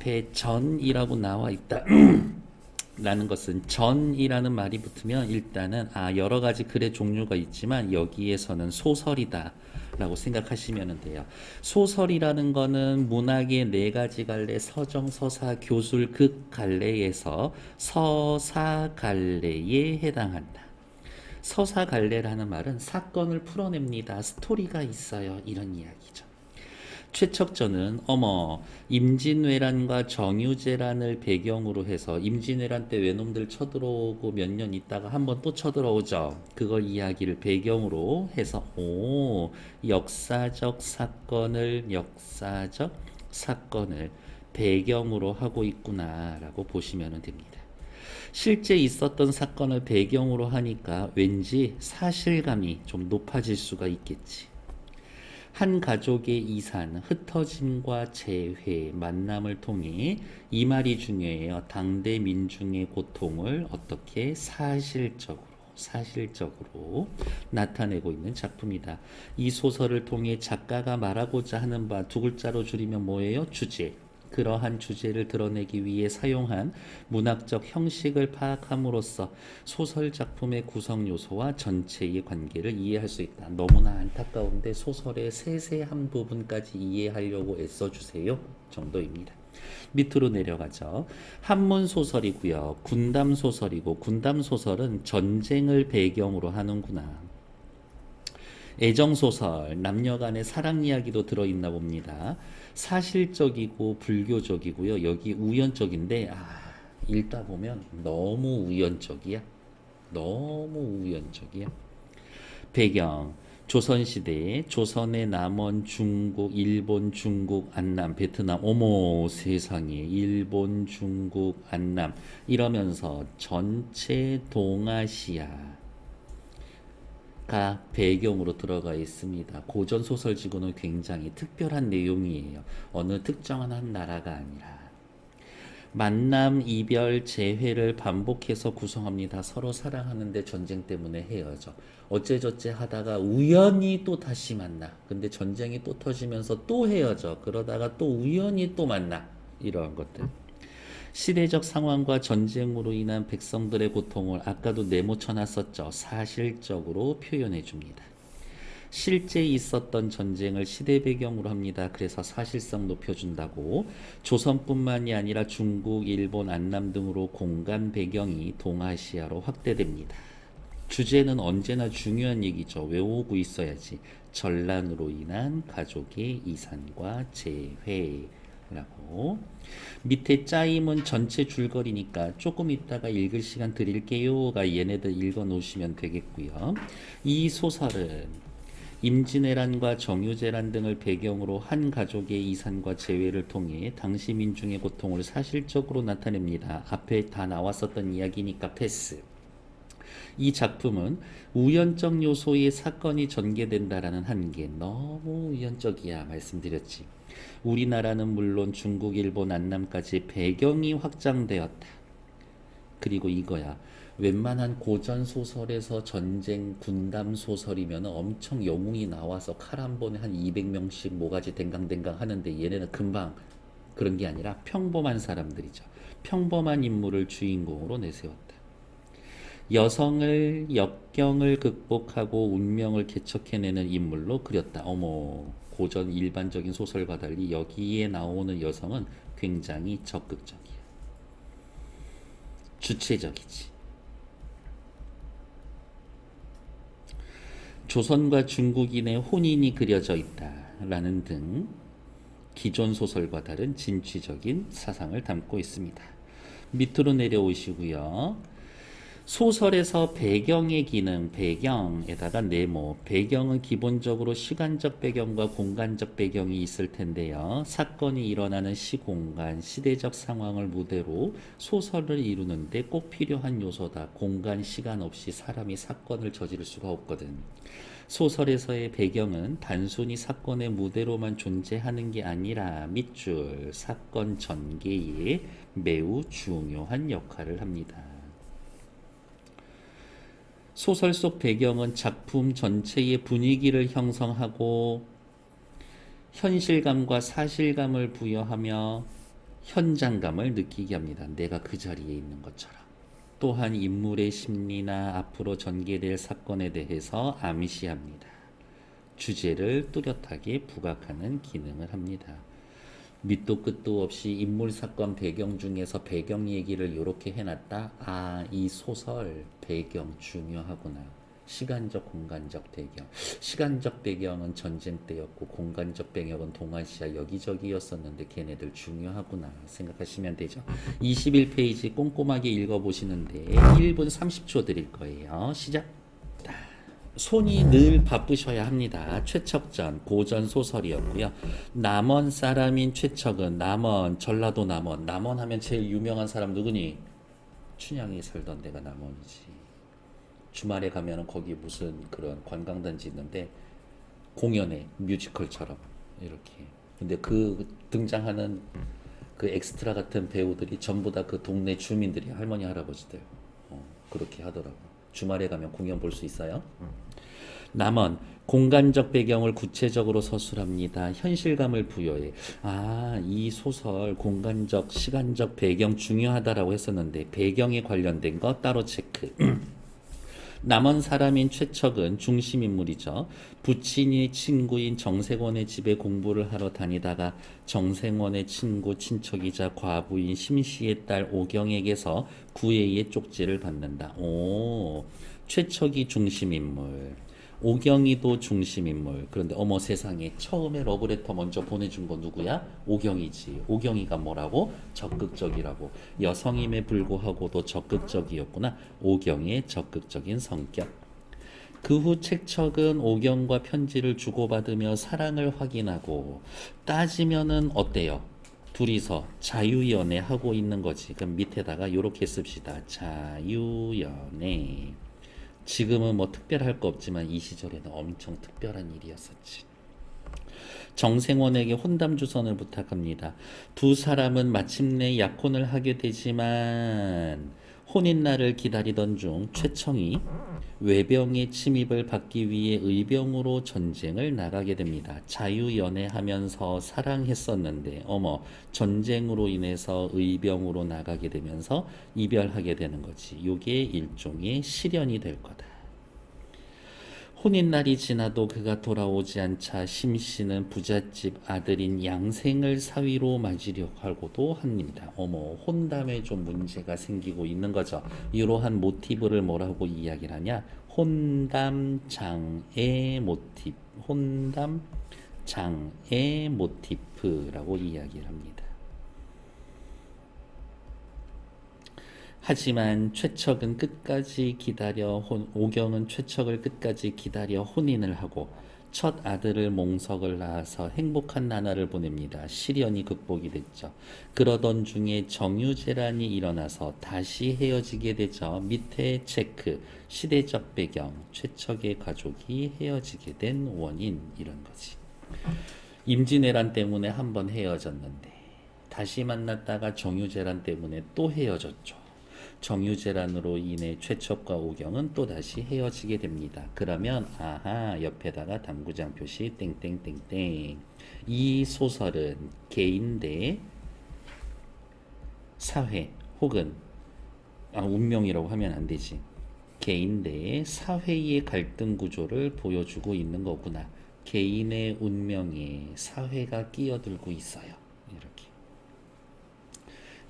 앞에 전이라고 나와 있다. 라는 것은 전이라는 말이 붙으면 일단은 여러 가지 글의 종류가 있지만 여기에서는 소설이다 라고 생각하시면 돼요. 소설이라는 거는 문학의 네 가지 갈래, 서정, 서사, 교술, 극 갈래에서 서사 갈래에 해당한다. 서사 갈래라는 말은 사건을 풀어냅니다. 스토리가 있어요. 이런 이야기죠. 최척전은 임진왜란과 정유재란을 배경으로 해서 임진왜란 때 외놈들 쳐들어오고 몇 년 있다가 한번 또 쳐들어오죠. 그걸 이야기를 배경으로 해서 역사적 사건을 배경으로 하고 있구나라고 보시면 됩니다. 실제 있었던 사건을 배경으로 하니까 왠지 사실감이 좀 높아질 수가 있겠지. 한 가족의 이산, 흩어짐과 재회, 만남을 통해 이 말이 중요해요. 당대 민중의 고통을 어떻게 사실적으로 나타내고 있는 작품이다. 이 소설을 통해 작가가 말하고자 하는 바 두 글자로 줄이면 뭐예요? 주제. 그러한 주제를 드러내기 위해 사용한 문학적 형식을 파악함으로써 소설 작품의 구성 요소와 전체의 관계를 이해할 수 있다. 너무나 안타까운데 소설의 세세한 부분까지 이해하려고 애써주세요 정도입니다. 밑으로 내려가죠. 한문 소설이고요. 군담 소설이고 군담 소설은 전쟁을 배경으로 하는구나. 애정소설, 남녀 간의 사랑 이야기도 들어있나 봅니다. 사실적이고 불교적이고요. 여기 우연적인데 읽다 보면 너무 우연적이야. 배경 조선시대에 조선의 남원, 중국, 일본, 중국, 안남, 베트남 어머 세상에 일본, 중국, 안남 이러면서 전체 동아시아 가 배경으로 들어가 있습니다. 고전 소설지고는 굉장히 특별한 내용이에요. 어느 특정한 한 나라가 아니라 만남, 이별, 재회를 반복해서 구성합니다. 서로 사랑하는데 전쟁 때문에 헤어져. 어째저째 하다가 우연히 또 다시 만나. 근데 전쟁이 또 터지면서 또 헤어져. 그러다가 또 우연히 또 만나. 이러한 것들. 시대적 상황과 전쟁으로 인한 백성들의 고통을 아까도 네모 쳐놨었죠. 사실적으로 표현해 줍니다. 실제 있었던 전쟁을 시대 배경으로 합니다. 그래서 사실성 높여준다고. 조선뿐만이 아니라 중국, 일본, 안남 등으로 공간 배경이 동아시아로 확대됩니다. 주제는 언제나 중요한 얘기죠. 외우고 있어야지. 전란으로 인한 가족의 이산과 재회 라고. 밑에 짜임은 전체 줄거리니까 조금 있다가 읽을 시간 드릴게요가 얘네들 읽어 놓으시면 되겠고요. 이 소설은 임진왜란과 정유재란 등을 배경으로 한 가족의 이산과 재회를 통해 당시 민중의 고통을 사실적으로 나타냅니다. 앞에 다 나왔었던 이야기니까 패스. 이 작품은 우연적 요소의 사건이 전개된다라는 한계. 너무 우연적이야 말씀드렸지. 우리나라는 물론 중국, 일본, 안남까지 배경이 확장되었다. 그리고 이거야. 웬만한 고전 소설에서 전쟁 군담 소설이면 엄청 영웅이 나와서 칼 한 번에 한 200명씩 모가지 댕강댕강 하는데 얘네는 금방 그런 게 아니라 평범한 사람들이죠. 평범한 인물을 주인공으로 내세웠다. 여성을 역경을 극복하고 운명을 개척해내는 인물로 그렸다. 고전 일반적인 소설과 달리 여기에 나오는 여성은 굉장히 적극적이야. 주체적이지. 조선과 중국인의 혼인이 그려져 있다라는 등 기존 소설과 다른 진취적인 사상을 담고 있습니다. 밑으로 내려오시고요. 소설에서 배경의 기능, 배경에다가 네모. 배경은 기본적으로 시간적 배경과 공간적 배경이 있을 텐데요. 사건이 일어나는 시공간, 시대적 상황을 무대로 소설을 이루는데 꼭 필요한 요소다. 공간, 시간 없이 사람이 사건을 저지를 수가 없거든. 소설에서의 배경은 단순히 사건의 무대로만 존재하는 게 아니라 밑줄, 사건 전개에 매우 중요한 역할을 합니다. 소설 속 배경은 작품 전체의 분위기를 형성하고 현실감과 사실감을 부여하며 현장감을 느끼게 합니다. 내가 그 자리에 있는 것처럼. 또한 인물의 심리나 앞으로 전개될 사건에 대해서 암시합니다. 주제를 뚜렷하게 부각하는 기능을 합니다. 밑도 끝도 없이 인물 사건 배경 중에서 배경 얘기를 이렇게 해놨다. 아, 이 소설 배경 중요하구나. 시간적 공간적 배경. 시간적 배경은 전쟁 때였고 공간적 배경은 동아시아 여기저기였었는데 걔네들 중요하구나 생각하시면 되죠. 21페이지 꼼꼼하게 읽어보시는데 1분 30초 드릴 거예요. 시작. 손이 늘 바쁘셔야 합니다. 최척전 고전 소설이었고요. 남원 사람인 최척은 남원 전라도 남원. 남원 하면 제일 유명한 사람 누구니? 춘향이 살던 데가 남원이지. 주말에 가면은 거기 무슨 그런 관광단지 있는데 공연에 뮤지컬처럼 이렇게. 근데 그 등장하는 그 엑스트라 같은 배우들이 전부 다 그 동네 주민들이 할머니 할아버지들. 그렇게 하더라고. 주말에 가면 공연 볼 수 있어요. 남원 공간적 배경을 구체적으로 서술합니다. 현실감을 부여해. 아, 이 소설 공간적 시간적 배경 중요하다라고 했었는데 배경에 관련된 거 따로 체크. 남원 사람인 최척은 중심인물이죠. 부친이 친구인 정생원의 집에 공부를 하러 다니다가 정생원의 친구 친척이자 과부인 심씨의 딸 오경에게서 구애의 쪽지를 받는다. 오, 최척이 중심인물. 오경이도 중심인물. 그런데 어머 세상에 처음에 러브레터 먼저 보내준 거 누구야? 오경이지. 오경이가 뭐라고? 적극적이라고. 여성임에 불구하고도 적극적이었구나. 오경의 적극적인 성격. 그 후 책척은 오경과 편지를 주고받으며 사랑을 확인하고 따지면은 어때요? 둘이서 자유연애하고 있는 거지. 그럼 밑에다가 이렇게 씁시다. 자유연애. 지금은 뭐 특별할 거 없지만 이 시절에는 엄청 특별한 일이었었지. 정생원에게 혼담 주선을 부탁합니다. 두 사람은 마침내 약혼을 하게 되지만 혼인날을 기다리던 중 최청이 외병의 침입을 받기 위해 의병으로 전쟁을 나가게 됩니다. 자유연애하면서 사랑했었는데 어머 전쟁으로 인해서 의병으로 나가게 되면서 이별하게 되는 거지. 요게 일종의 시련이 될 거다. 혼인날이 지나도 그가 돌아오지 않자 심씨는 부잣집 아들인 양생을 사위로 맞이려고 하고도 합니다. 어머, 혼담에 좀 문제가 생기고 있는 거죠. 이러한 모티브를 뭐라고 이야기를 하냐? 혼담 장애 모티브, 혼담 장애 모티프라고 이야기를 합니다. 하지만 최척은 끝까지 기다려 오경은 최척을 끝까지 기다려 혼인을 하고 첫 아들을 몽석을 낳아서 행복한 나날을 보냅니다. 시련이 극복이 됐죠. 그러던 중에 정유재란이 일어나서 다시 헤어지게 되죠. 밑에 체크, 시대적 배경, 최척의 가족이 헤어지게 된 원인 이런 거지. 임진왜란 때문에 한번 헤어졌는데 다시 만났다가 정유재란 때문에 또 헤어졌죠. 정유재란으로 인해 최척과 오경은 또다시 헤어지게 됩니다. 그러면 아하 옆에다가 당구장 표시 땡땡땡땡. 이 소설은 개인 대 사회 혹은 운명이라고 하면 안 되지. 개인 대 사회의 갈등 구조를 보여주고 있는 거구나. 개인의 운명에 사회가 끼어들고 있어요. 이렇게.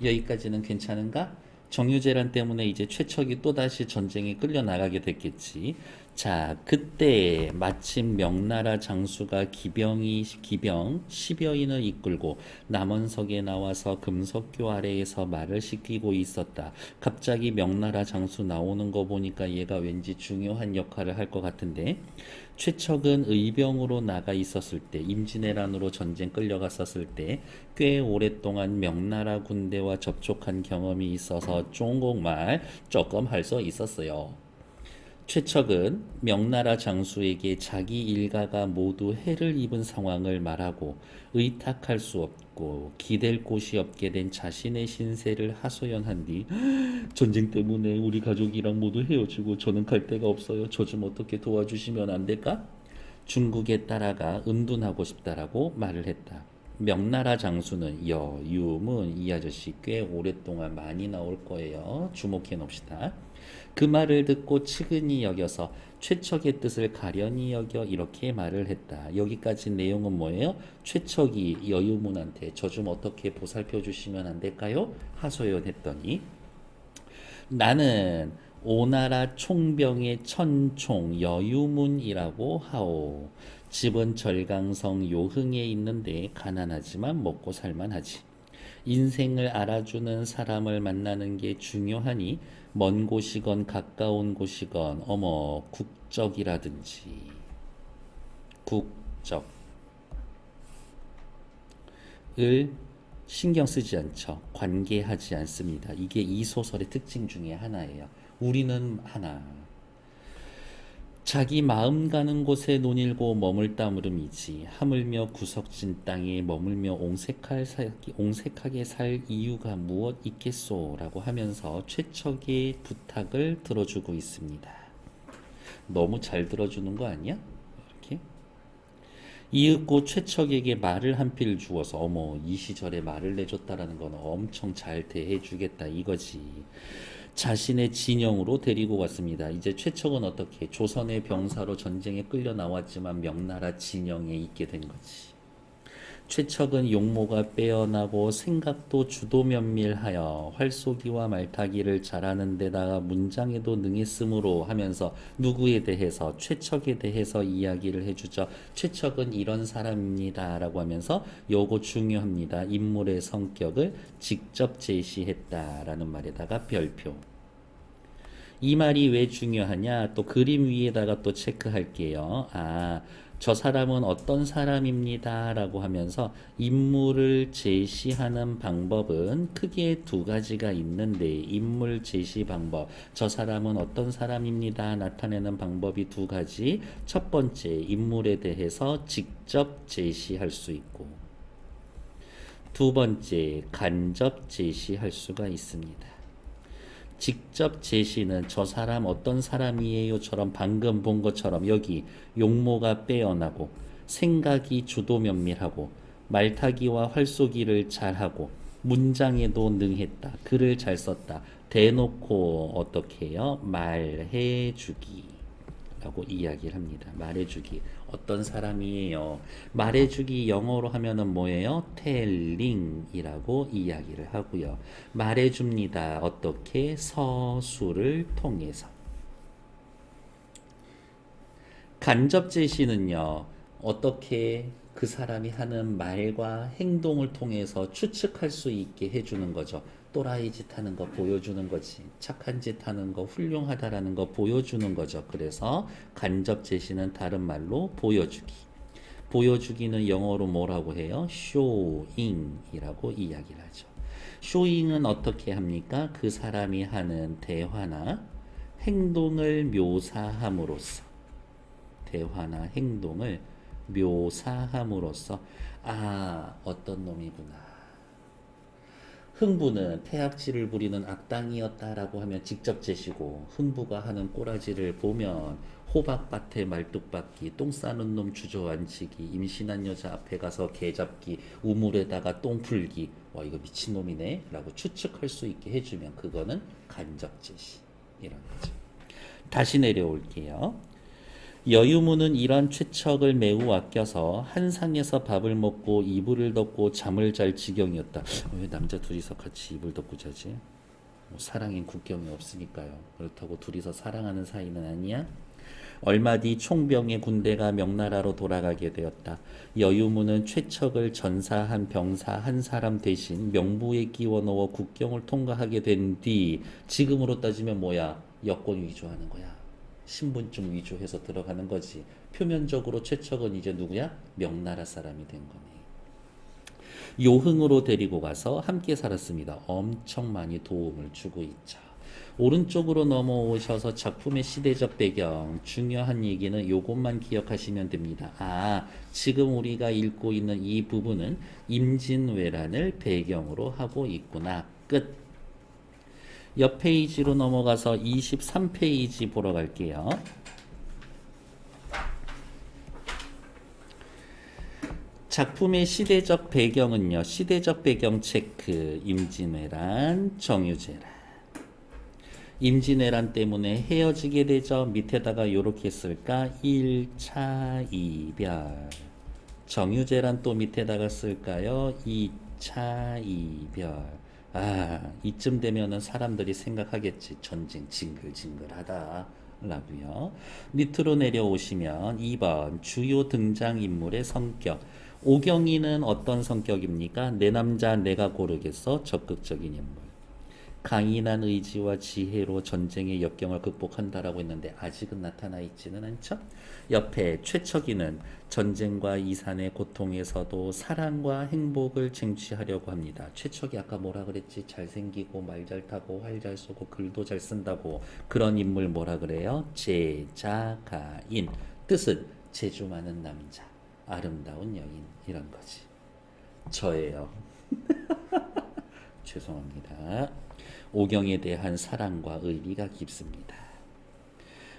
여기까지는 괜찮은가? 정유재란 때문에 이제 최척이 또다시 전쟁에 끌려나가게 됐겠지. 자, 그때 마침 명나라 장수가 기병 10여인을 이끌고 남원석에 나와서 금석교 아래에서 말을 시키고 있었다. 갑자기 명나라 장수 나오는 거 보니까 얘가 왠지 중요한 역할을 할 것 같은데 최척은 의병으로 나가 있었을 때 임진왜란으로 전쟁 끌려갔었을 때 꽤 오랫동안 명나라 군대와 접촉한 경험이 있어서 중국말 조금 할 수 있었어요. 최척은 명나라 장수에게 자기 일가가 모두 해를 입은 상황을 말하고 의탁할 수 없고 기댈 곳이 없게 된 자신의 신세를 하소연한 뒤 전쟁 때문에 우리 가족이랑 모두 헤어지고 저는 갈 데가 없어요. 저 좀 어떻게 도와주시면 안 될까? 중국에 따라가 은둔하고 싶다라고 말을 했다. 명나라 장수는 여유문. 이 아저씨 꽤 오랫동안 많이 나올 거예요. 주목해 놓읍시다. 그 말을 듣고 측은히 여겨서 최척의 뜻을 가련히 여겨 이렇게 말을 했다. 여기까지 내용은 뭐예요? 최척이 여유문한테 저 좀 어떻게 보살펴 주시면 안 될까요? 하소연했더니 나는 오나라 총병의 천총 여유문이라고 하오. 집은 절강성 요흥에 있는데 가난하지만 먹고 살만하지. 인생을 알아주는 사람을 만나는 게 중요하니 먼 곳이건 가까운 곳이건 국적이라든지 국적을 신경 쓰지 않죠. 관계하지 않습니다. 이게 이 소설의 특징 중에 하나예요. 우리는 하나. 자기 마음 가는 곳에 논일고 머물다 물음이지 하물며 구석진 땅에 머물며 옹색하게 살 이유가 무엇 있겠소 라고 하면서 최척의 부탁을 들어주고 있습니다. 너무 잘 들어주는 거 아니야? 이렇게 이윽고 최척에게 말을 한 필 주어서 이 시절에 말을 내줬다라는 건 엄청 잘 대해주겠다 이거지. 자신의 진영으로 데리고 갔습니다. 이제 최척은 어떻게 조선의 병사로 전쟁에 끌려 나왔지만 명나라 진영에 있게 된 거지. 최척은 용모가 빼어나고 생각도 주도면밀하여 활쏘기와 말타기를 잘하는 데다가 문장에도 능했으므로 하면서 누구에 대해서 최척에 대해서 이야기를 해주죠. 최척은 이런 사람입니다 라고 하면서 요거 중요합니다. 인물의 성격을 직접 제시했다라는 말에다가 별표. 이 말이 왜 중요하냐? 또 그림 위에다가 또 체크할게요. 저 사람은 어떤 사람입니다 라고 하면서 인물을 제시하는 방법은 크게 두 가지가 있는데 인물 제시 방법, 저 사람은 어떤 사람입니다 나타내는 방법이 두 가지. 첫 번째, 인물에 대해서 직접 제시할 수 있고, 두 번째, 간접 제시할 수가 있습니다. 직접 제시는 저 사람 어떤 사람이에요처럼 방금 본 것처럼 여기 용모가 빼어나고 생각이 주도면밀하고 말타기와 활쏘기를 잘하고 문장에도 능했다. 글을 잘 썼다. 대놓고 어떻게 해요? 말해주기 라고 이야기를 합니다. 말해주기. 어떤 사람이에요? 말해주기 영어로 하면은 뭐예요? telling이라고 이야기를 하고요. 말해줍니다. 어떻게? 서술을 통해서. 간접 제시는요. 어떻게 그 사람이 하는 말과 행동을 통해서 추측할 수 있게 해주는 거죠. 또라이 짓 하는 거 보여주는 거지. 착한 짓 하는 거 훌륭하다라는 거 보여주는 거죠. 그래서 간접 제시는 다른 말로 보여주기. 보여주기는 영어로 뭐라고 해요? showing이라고 이야기를 하죠. showing은 어떻게 합니까? 그 사람이 하는 대화나 행동을 묘사함으로써 대화나 행동을 묘사함으로써 어떤 놈이구나. 흥부는 태악질을 부리는 악당이었다라고 하면 직접 제시고, 흥부가 하는 꼬라지를 보면 호박밭에 말뚝박기, 똥 싸는 놈 주저앉히기, 임신한 여자 앞에 가서 개 잡기, 우물에다가 똥 풀기, 와 이거 미친놈이네 라고 추측할 수 있게 해주면 그거는 간접 제시이라는 거죠. 다시 내려올게요. 여유문은 이런 최척을 매우 아껴서 한상에서 밥을 먹고 이불을 덮고 잠을 잘 지경이었다. 왜 남자 둘이서 같이 이불 덮고 자지? 사랑엔 국경이 없으니까요. 그렇다고 둘이서 사랑하는 사이는 아니야? 얼마 뒤 총병의 군대가 명나라로 돌아가게 되었다. 여유문은 최척을 전사한 병사 한 사람 대신 명부에 끼워 넣어 국경을 통과하게 된 뒤, 지금으로 따지면 뭐야? 여권 위조하는 거야. 신분증 위조해서 들어가는 거지. 표면적으로 최척은 이제 누구야? 명나라 사람이 된 거네. 요흥으로 데리고 가서 함께 살았습니다. 엄청 많이 도움을 주고 있죠. 오른쪽으로 넘어오셔서 작품의 시대적 배경, 중요한 얘기는 요것만 기억하시면 됩니다. 지금 우리가 읽고 있는 이 부분은 임진왜란을 배경으로 하고 있구나. 끝. 옆 페이지로 넘어가서 23페이지 보러 갈게요. 작품의 시대적 배경은요. 시대적 배경 체크. 임진왜란, 정유재란. 임진왜란 때문에 헤어지게 되죠. 밑에다가 요렇게 쓸까? 1차 이별. 정유재란 또 밑에다가 쓸까요? 2차 이별. 이쯤 되면은 사람들이 생각하겠지. 전쟁 징글징글하다. 라고요. 밑으로 내려오시면 2번 주요 등장인물의 성격. 오경이는 어떤 성격입니까? 내 남자 내가 고르겠어. 적극적인 인물. 강인한 의지와 지혜로 전쟁의 역경을 극복한다라고 했는데 아직은 나타나 있지는 않죠. 옆에 최척이는 전쟁과 이산의 고통에서도 사랑과 행복을 쟁취하려고 합니다. 최척이 아까 뭐라 그랬지? 잘생기고 말 잘 타고 활 잘 쏘고 글도 잘 쓴다고. 그런 인물 뭐라 그래요? 제자가인. 뜻은 재주 많은 남자, 아름다운 여인, 이런 거지. 저예요. 죄송합니다. 오경에 대한 사랑과 의리가 깊습니다.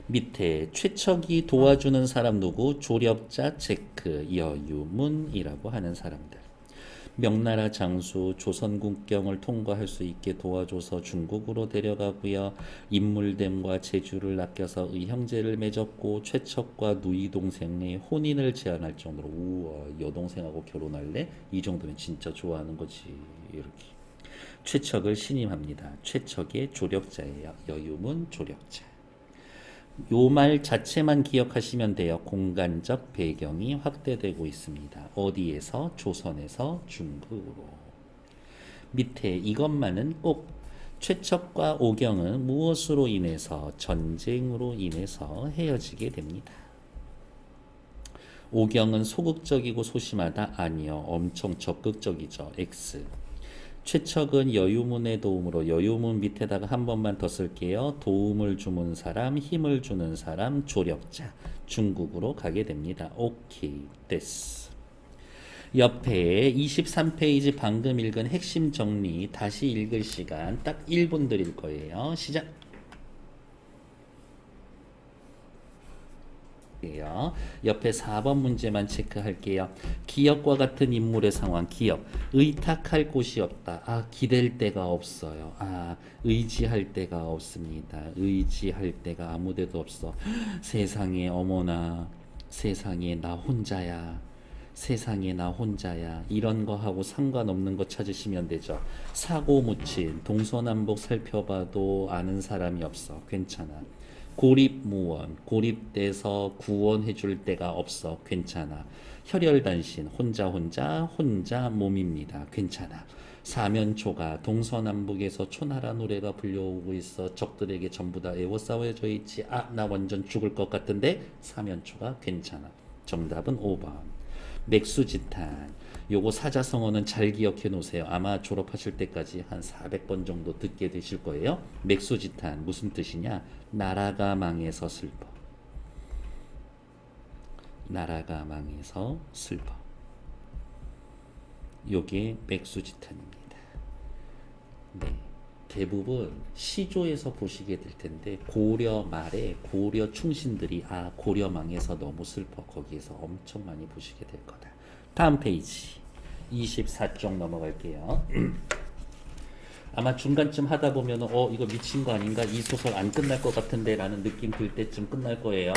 밑에 최척이 도와주는 사람 누구? 조력자 체크, 여유문이라고 하는 사람들. 명나라 장수 조선국경을 통과할 수 있게 도와줘서 중국으로 데려가고요. 인물됨과 재주를 아껴서 의형제를 맺었고 최척과 누이 동생의 혼인을 제안할 정도로 우와 여동생하고 결혼할래? 이 정도면 진짜 좋아하는 거지. 이렇게. 최척을 신임합니다. 최척의 조력자예요. 여유문 조력자. 요 말 자체만 기억하시면 돼요. 공간적 배경이 확대되고 있습니다. 어디에서? 조선에서 중국으로. 밑에 이것만은 꼭 최척과 오경은 무엇으로 인해서? 전쟁으로 인해서 헤어지게 됩니다. 오경은 소극적이고 소심하다? 아니요. 엄청 적극적이죠. X. 최척은 여유문의 도움으로 여유문 밑에다가 한 번만 더 쓸게요. 도움을 주는 사람, 힘을 주는 사람, 조력자. 중국으로 가게 됩니다. 오케이, 됐어. 옆에 23페이지 방금 읽은 핵심 정리 다시 읽을 시간 딱 1분 드릴 거예요. 시작. 옆에 4번 문제만 체크할게요. 기역과 같은 인물의 상황. 기역. 의탁할 곳이 없다. 기댈 데가 없어요. 의지할 데가 없습니다. 의지할 데가 아무 데도 없어. 세상에 어머나. 세상에 나 혼자야. 세상에 나 혼자야. 이런 거하고 상관없는 거 찾으시면 되죠. 사고 묻힌 동서남북 살펴봐도 아는 사람이 없어. 괜찮아. 고립무원, 고립돼서 구원해 줄 데가 없어. 괜찮아. 혈혈단신, 혼자 몸입니다. 괜찮아. 사면초가 동서남북에서 초나라 노래가 불려오고 있어. 적들에게 전부 다 애워싸워져 있지. 나 완전 죽을 것 같은데. 사면초가 괜찮아. 정답은 5번. 맥수지탄. 요거 사자성어는 잘 기억해 놓으세요. 아마 졸업하실 때까지 한 400번 정도 듣게 되실 거예요. 맥수지탄 무슨 뜻이냐? 나라가 망해서 슬퍼. 나라가 망해서 슬퍼. 요게 맥수지탄입니다. 네. 대부분 시조에서 보시게 될 텐데 고려 말에 고려 충신들이 고려 망해서 너무 슬퍼. 거기에서 엄청 많이 보시게 될 거다. 다음 페이지 24쪽 넘어갈게요. 아마 중간쯤 하다 보면 이거 미친 거 아닌가? 이 소설 안 끝날 것 같은데 라는 느낌 들 때쯤 끝날 거예요.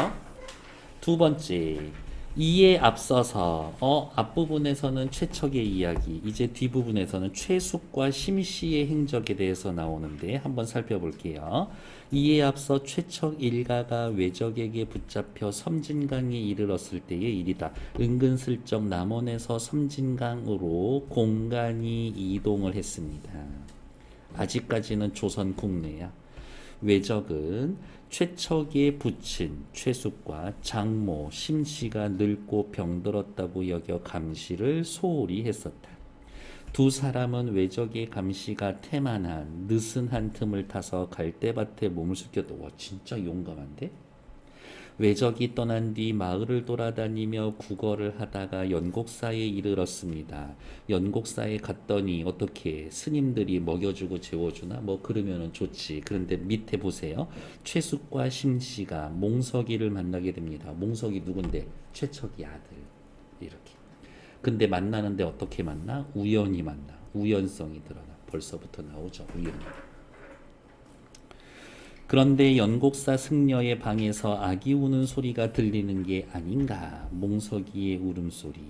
두 번째, 이에 앞서서 앞부분에서는 최척의 이야기, 이제 뒷부분에서는 최숙과 심씨의 행적에 대해서 나오는데 한번 살펴볼게요. 이에 앞서 최척 일가가 외적에게 붙잡혀 섬진강에 이르렀을 때의 일이다. 은근슬쩍 남원에서 섬진강으로 공간이 이동을 했습니다. 아직까지는 조선 국내야. 외적은 최척의 부친 최숙과 장모 심씨가 늙고 병들었다고 여겨 감시를 소홀히 했었다. 두 사람은 외적의 감시가 태만한 느슨한 틈을 타서 갈대밭에 몸을 숙였다. 와 진짜 용감한데? 외적이 떠난 뒤 마을을 돌아다니며 구걸을 하다가 연곡사에 이르렀습니다. 연곡사에 갔더니 어떻게 스님들이 먹여주고 재워주나? 그러면은 좋지. 그런데 밑에 보세요. 최숙과 심씨가 몽석이를 만나게 됩니다. 몽석이 누군데? 최척이 아들. 이렇게. 근데 만나는데 어떻게 만나? 우연히 만나. 우연성이 드러나. 벌써부터 나오죠. 우연히. 그런데 연곡사 승려의 방에서 아기 우는 소리가 들리는 게 아닌가. 몽석이의 울음소리.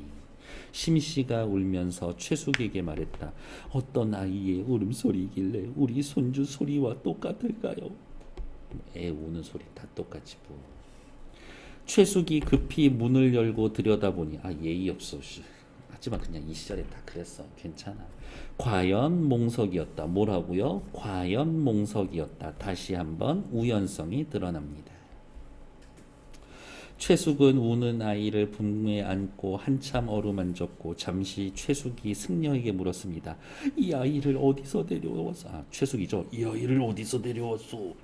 심씨가 울면서 최숙에게 말했다. 어떤 아이의 울음소리이길래 우리 손주 소리와 똑같을까요? 애 우는 소리 다 똑같이 뭐. 최숙이 급히 문을 열고 들여다보니 예의 없어. 하지만 그냥 이 시절에 다 그랬어. 괜찮아. 과연 몽석이었다. 뭐라고요? 과연 몽석이었다. 다시 한번 우연성이 드러납니다. 최숙은 우는 아이를 품에 안고 한참 어루만졌고 잠시 최숙이 승려에게 물었습니다. 이 아이를 어디서 데려왔어? 최숙이죠. 이 아이를 어디서 데려왔소?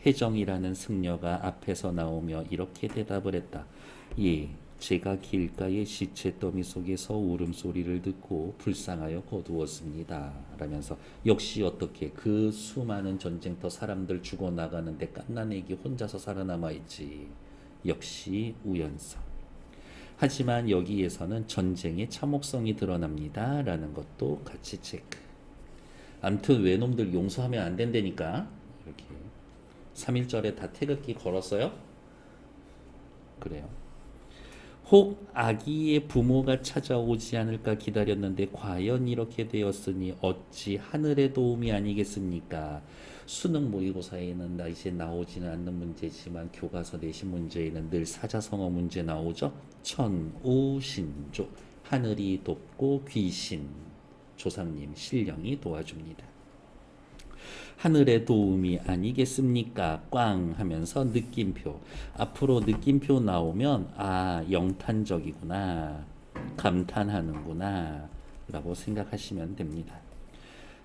혜정이라는 승려가 앞에서 나오며 이렇게 대답을 했다. 예, 제가 길가의 시체 더미 속에서 울음소리를 듣고 불쌍하여 거두었습니다. 라면서 역시 어떻게 그 수많은 전쟁터 사람들 죽어나가는데 갓난애기 혼자서 살아남아 있지. 역시 우연성. 하지만 여기에서는 전쟁의 참혹성이 드러납니다. 라는 것도 같이 체크. 암튼 외놈들 용서하면 안 된다니까. 이렇게 3.1절에 다 태극기 걸었어요? 그래요. 혹 아기의 부모가 찾아오지 않을까 기다렸는데 과연 이렇게 되었으니 어찌 하늘의 도움이 아니겠습니까? 수능 모의고사에는 이제 나오지는 않는 문제지만 교과서 내신 문제에는 늘 사자성어 문제 나오죠. 천우신조, 하늘이 돕고 귀신, 조상님, 신령이 도와줍니다. 하늘의 도움이 아니겠습니까? 꽝 하면서 느낌표. 앞으로 느낌표 나오면 영탄적이구나. 감탄하는구나. 라고 생각하시면 됩니다.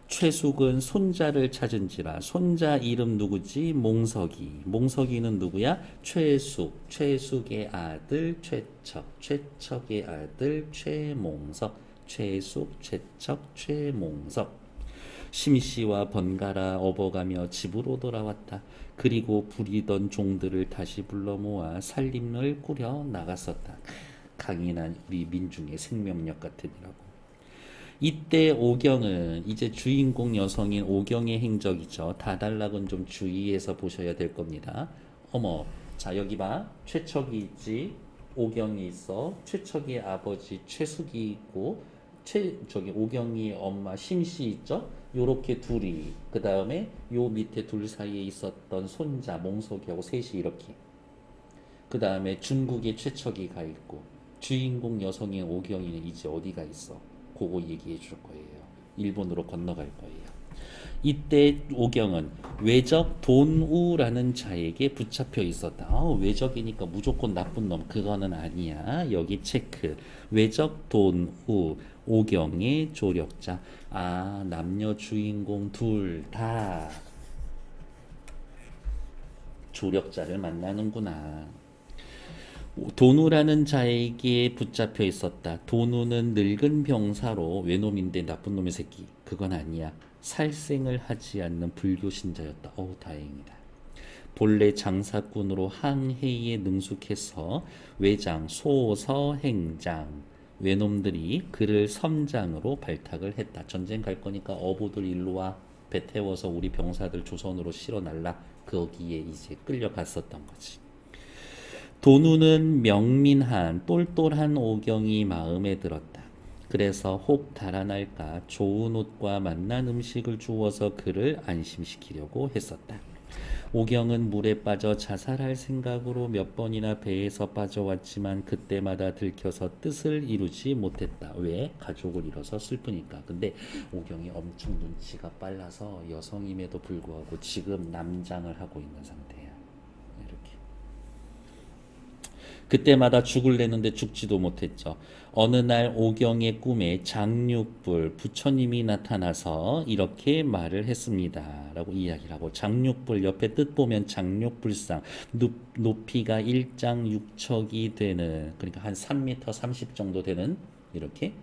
최숙은 손자를 찾은지라. 손자 이름 누구지? 몽석이. 몽석이는 누구야? 최숙. 최숙의 아들 최척. 최척의 아들 최몽석. 최숙, 최척, 최몽석. 심씨와 번갈아 업어가며 집으로 돌아왔다. 그리고 부리던 종들을 다시 불러 모아 살림을 꾸려 나갔었다. 강인한 우리 민중의 생명력 같으니라고. 이때 오경은 이제 주인공 여성인 오경의 행적이죠. 다단락은 좀 주의해서 보셔야 될 겁니다. 어머, 자 여기 봐. 최척이 있지. 오경이 있어. 최척의 아버지 최숙이 있고 오경이 엄마 심씨 있죠. 요렇게 둘이, 그 다음에 요 밑에 둘 사이에 있었던 손자 몽석이하고 셋이 이렇게, 그 다음에 중국의 최척이 가 있고 주인공 여성인 오경이는 이제 어디가 있어? 그거 얘기해 줄 거예요. 일본으로 건너갈 거예요. 이때 오경은 외적 돈우라는 자에게 붙잡혀 있었다. 외적이니까 무조건 나쁜 놈, 그거는 아니야. 여기 체크. 외적 돈우, 오경의 조력자. 남녀 주인공 둘 다 조력자를 만나는구나. 도누라는 자에게 붙잡혀 있었다. 도누는 늙은 병사로 외놈인데 나쁜 놈의 새끼. 그건 아니야. 살생을 하지 않는 불교 신자였다. 다행이다. 본래 장사꾼으로 항해에 능숙해서 외장, 소서, 행장, 외놈들이 그를 섬장으로 발탁을 했다. 전쟁 갈 거니까 어부들 일로 와. 배 태워서 우리 병사들 조선으로 실어 날라. 거기에 이제 끌려갔었던 거지. 도누는 명민한 똘똘한 오경이 마음에 들었다. 그래서 혹 달아날까 좋은 옷과 맛난 음식을 주어서 그를 안심시키려고 했었다. 오경은 물에 빠져 자살할 생각으로 몇 번이나 배에서 빠져왔지만 그때마다 들켜서 뜻을 이루지 못했다. 왜? 가족을 잃어서 슬프니까. 근데 오경이 엄청 눈치가 빨라서 여성임에도 불구하고 지금 남장을 하고 있는 상태야. 이렇게. 그때마다 죽을래는데 죽지도 못했죠. 어느 날 오경의 꿈에 장육불 부처님이 나타나서 이렇게 말을 했습니다. 라고 이야기를 하고, 장육불 옆에 뜻 보면 장육불상, 높이가 1장 6척이 되는, 그러니까 한 3m 30 정도 되는, 이렇게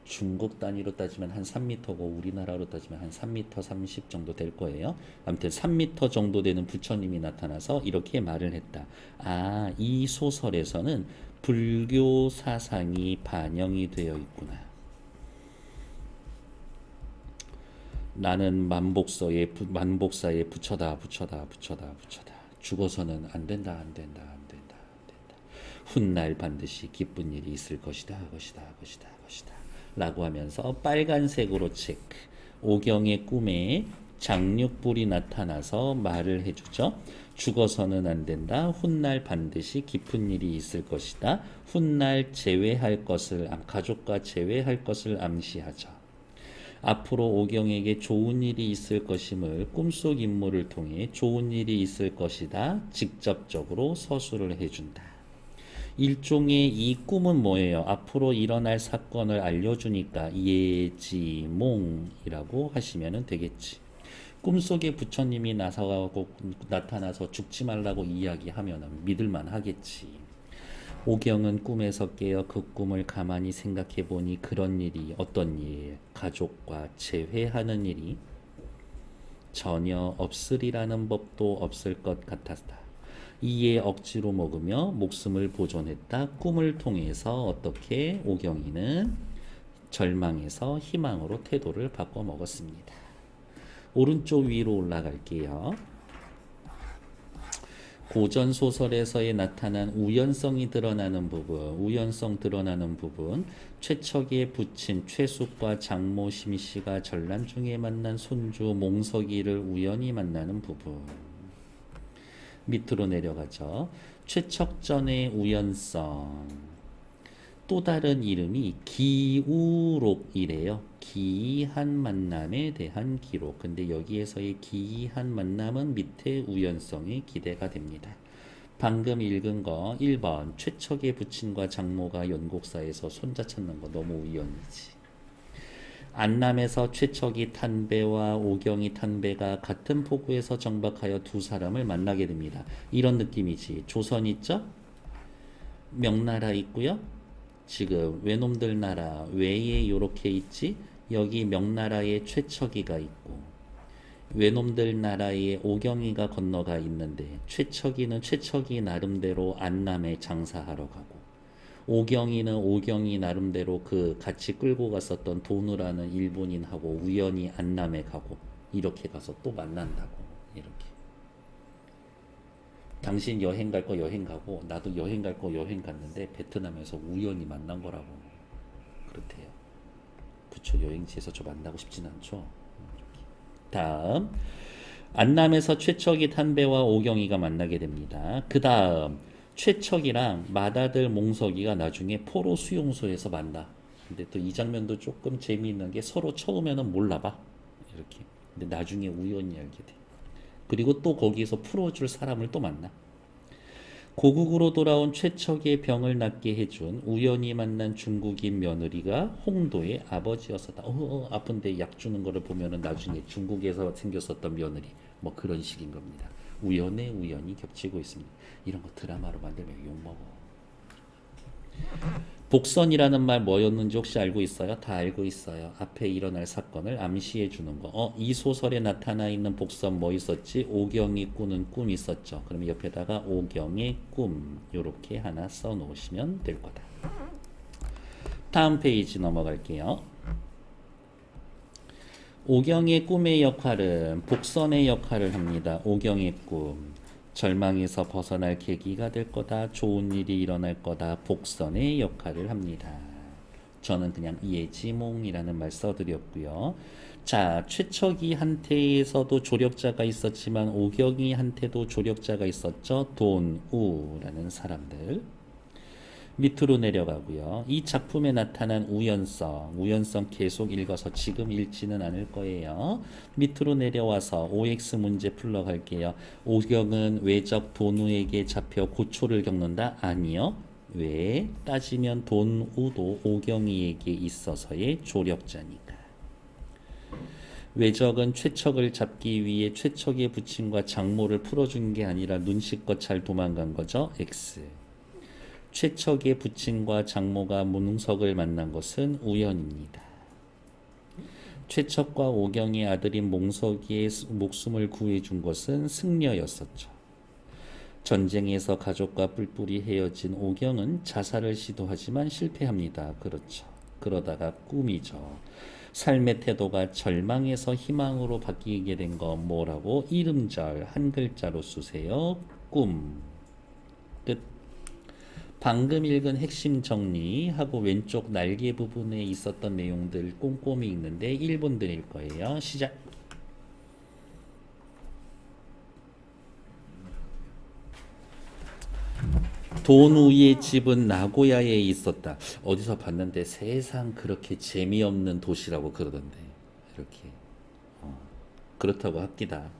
중국 단위로 따지면 한 3m고 우리나라로 따지면 한 3m 30 정도 될 거예요. 아무튼 3m 정도 되는 부처님이 나타나서 이렇게 말을 했다. 이 소설에서는 불교 사상이 반영이 되어 있구나. 나는 만복사에 붙여다. 죽어서는 안 된다. 훗날 반드시 기쁜 일이 있을 것이다. 라고 하면서 빨간색으로 체크. 오경의 꿈에 장육불이 나타나서 말을 해주죠. 죽어서는 안 된다. 훗날 반드시 깊은 일이 있을 것이다. 훗날 가족과 재회할 것을 암시하죠. 앞으로 오경에게 좋은 일이 있을 것임을 꿈속 인물을 통해 좋은 일이 있을 것이다. 직접적으로 서술을 해준다. 일종의 이 꿈은 뭐예요? 앞으로 일어날 사건을 알려주니까 예지몽이라고 하시면 되겠지. 꿈속에 부처님이 나타나서 죽지 말라고 이야기하면 믿을만 하겠지. 오경은 꿈에서 깨어 그 꿈을 가만히 생각해 보니 그런 일이 어떤 일, 가족과 재회하는 일이 전혀 없으리라는 법도 없을 것 같았다. 이에 억지로 먹으며 목숨을 보존했다. 꿈을 통해서 어떻게 오경이는 절망에서 희망으로 태도를 바꿔 먹었습니다. 오른쪽 위로 올라갈게요. 고전 소설에서의 나타난 우연성 드러나는 부분, 최척에 붙인 최숙과 장모 심씨가 전람 중에 만난 손주 몽석이를 우연히 만나는 부분. 밑으로 내려가죠. 최척전의 우연성. 또 다른 이름이 기우록이래요. 기이한 만남에 대한 기록. 근데 여기에서의 기이한 만남은 밑에 우연성이 기대가 됩니다. 방금 읽은 거 1번 최척의 부친과 장모가 연곡사에서 손자 찾는 거 너무 우연이지. 안남에서 최척이 탄배와 오경이 탄배가 같은 포구에서 정박하여 두 사람을 만나게 됩니다. 이런 느낌이지. 조선 있죠? 명나라 있고요. 지금 외놈들 나라 외에 요렇게 있지. 여기 명나라에 최척이가 있고 외놈들 나라에 오경이가 건너가 있는데 최척이는 최척이 나름대로 안남에 장사하러 가고 오경이는 오경이 나름대로 그 같이 끌고 갔었던 도누라는 일본인하고 우연히 안남에 가고 이렇게 가서 또 만난다고. 이렇게 당신 여행 갈 거 여행 가고 나도 여행 갈 거 여행 갔는데 베트남에서 우연히 만난 거라고. 그렇대요. 그쵸. 여행지에서 저 만나고 싶진 않죠. 다음 안남에서 최척이 탄배와 오경이가 만나게 됩니다. 그 다음 최척이랑 맏아들 몽석이가 나중에 포로 수용소에서 만나. 근데 또 이 장면도 조금 재미있는 게 서로 처음에는 몰라봐. 이렇게. 근데 나중에 우연히 알게 돼. 그리고 또 거기서 풀어줄 사람을 또 만나. 고국으로 돌아온 최척의 병을 낫게 해준 우연히 만난 중국인 며느리가 홍도의 아버지였었다. 아픈데 약 주는 거를 보면은 나중에 중국에서 생겼었던 며느리. 뭐 그런 식인 겁니다. 우연에 우연이 겹치고 있습니다. 이런 거 드라마로 만들면 욕먹어. 복선이라는 말 뭐였는지 혹시 알고 있어요? 다 알고 있어요. 앞에 일어날 사건을 암시해 주는 거. 이 소설에 나타나 있는 복선 뭐 있었지? 오경이 꾸는 꿈 있었죠. 그러면 옆에다가 오경의 꿈 요렇게 하나 써 놓으시면 될 거다. 다음 페이지 넘어갈게요. 오경의 꿈의 역할은 복선의 역할을 합니다. 오경의 꿈. 절망에서 벗어날 계기가 될 거다. 좋은 일이 일어날 거다. 복선의 역할을 합니다. 저는 그냥 예지몽이라는 말 써드렸고요. 자, 최척이한테에서도 조력자가 있었지만 오경이한테도 조력자가 있었죠. 돈우라는 사람들. 밑으로 내려가고요. 이 작품에 나타난 우연성 계속 읽어서 지금 읽지는 않을 거예요. 밑으로 내려와서 OX 문제 풀러갈게요. 오경은 외적 돈우에게 잡혀 고초를 겪는다? 아니요. 왜? 따지면 돈우도 오경이에게 있어서의 조력자니까. 외적은 최척을 잡기 위해 최척의 부친과 장모를 풀어준 게 아니라 눈치껏 잘 도망간 거죠. X. 최척의 부친과 장모가 문웅석을 만난 것은 우연입니다. 최척과 오경의 아들인 몽석이의 목숨을 구해준 것은 승려였었죠. 전쟁에서 가족과 뿔뿔이 헤어진 오경은 자살을 시도하지만 실패합니다. 그렇죠. 그러다가 꿈이죠. 삶의 태도가 절망에서 희망으로 바뀌게 된 건 뭐라고? 이름절 한 글자로 쓰세요. 꿈. 끝. 방금 읽은 핵심 정리하고 왼쪽 날개 부분에 있었던 내용들 꼼꼼히 읽는데 1분 드릴 거예요. 시작. 도누이의 집은 나고야에 있었다. 어디서 봤는데 세상 그렇게 재미없는 도시라고 그러던데. 이렇게. 그렇다고 합디다.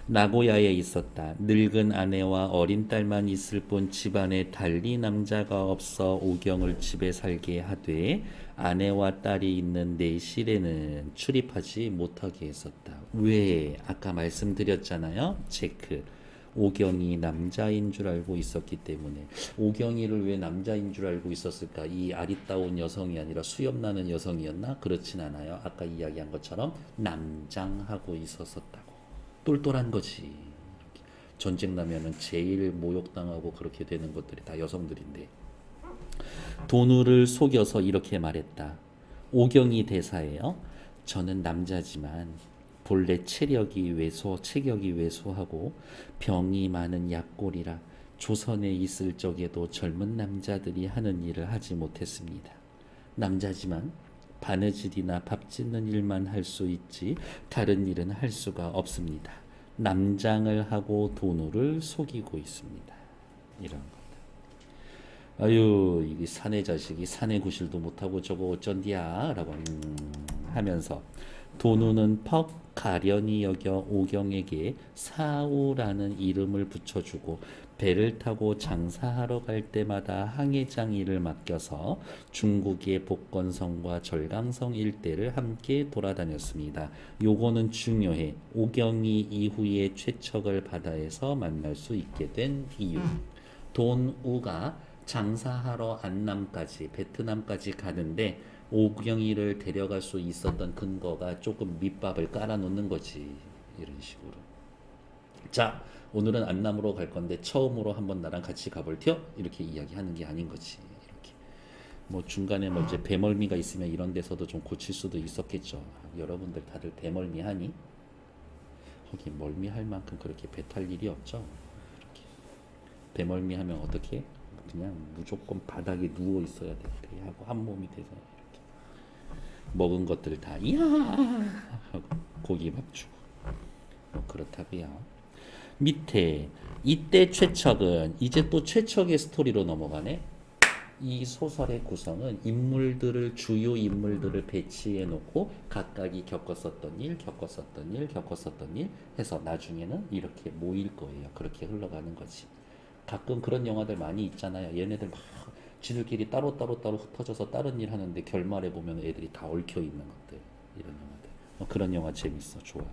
나고야에 있었다. 늙은 아내와 어린 딸만 있을 뿐 집안에 달리 남자가 없어 오경을 집에 살게 하되 아내와 딸이 있는 내실에는 출입하지 못하게 했었다. 왜? 아까 말씀드렸잖아요. 체크. 오경이 남자인 줄 알고 있었기 때문에. 오경이를 왜 남자인 줄 알고 있었을까? 이 아리따운 여성이 아니라 수염나는 여성이었나? 그렇진 않아요. 아까 이야기한 것처럼 남장하고 있었다고. 똘똘한 거지. 전쟁 나면은 제일 모욕당하고 그렇게 되는 것들이 다 여성들인데. 도누를 속여서 이렇게 말했다. 오경이 대사예요. 저는 남자지만 본래 체격이 왜소하고 병이 많은 약골이라 조선에 있을 적에도 젊은 남자들이 하는 일을 하지 못했습니다. 남자지만 바느질이나 밥 짓는 일만 할 수 있지 다른 일은 할 수가 없습니다. 남장을 하고 도누를 속이고 있습니다. 이런 거. 아유, 이게 사내 자식이 사내 구실도 못하고 저거 어쩐디야 라고 하면서 도누는 퍽 가련히 여겨 오경에게 사우라는 이름을 붙여주고 배를 타고 장사하러 갈 때마다 항해장 일을 맡겨서 중국의 복건성과 절강성 일대를 함께 돌아다녔습니다. 요거는 중요해. 오경이 이후에 최척을 바다에서 만날 수 있게 된 이유. 돈우가 장사하러 안남까지 베트남까지 가는데 오경이를 데려갈 수 있었던 근거가 조금 밑밥을 깔아놓는 거지. 이런 식으로. 자, 오늘은 안남으로 갈 건데 처음으로 한번 나랑 같이 가볼티요? 이렇게 이야기하는 게 아닌 거지. 이렇게. 뭐 중간에 뭐 이제 배멀미가 있으면 이런 데서도 좀 고칠 수도 있었겠죠. 여러분들 다들 배멀미 하니? 거기 멀미할 만큼 그렇게 배 탈 일이 없죠. 이렇게. 배멀미 하면 어떻게? 그냥 무조건 바닥에 누워 있어야 돼. 하고 한 몸이 돼서. 먹은 것들 다 이야 하고 고기밥 주고 뭐 그렇다고요. 밑에 이때 최척은 이제 또 최척의 스토리로 넘어가네. 이 소설의 구성은 주요 인물들을 배치해 놓고 각각이 겪었었던 일 해서 나중에는 이렇게 모일 거예요. 그렇게 흘러가는 거지. 가끔 그런 영화들 많이 있잖아요. 얘네들 막 지들끼리 따로 흩어져서 다른 일 하는데 결말에 보면 애들이 다 얽혀 있는 것들. 이런 영화들. 그런 영화 재밌어. 좋아.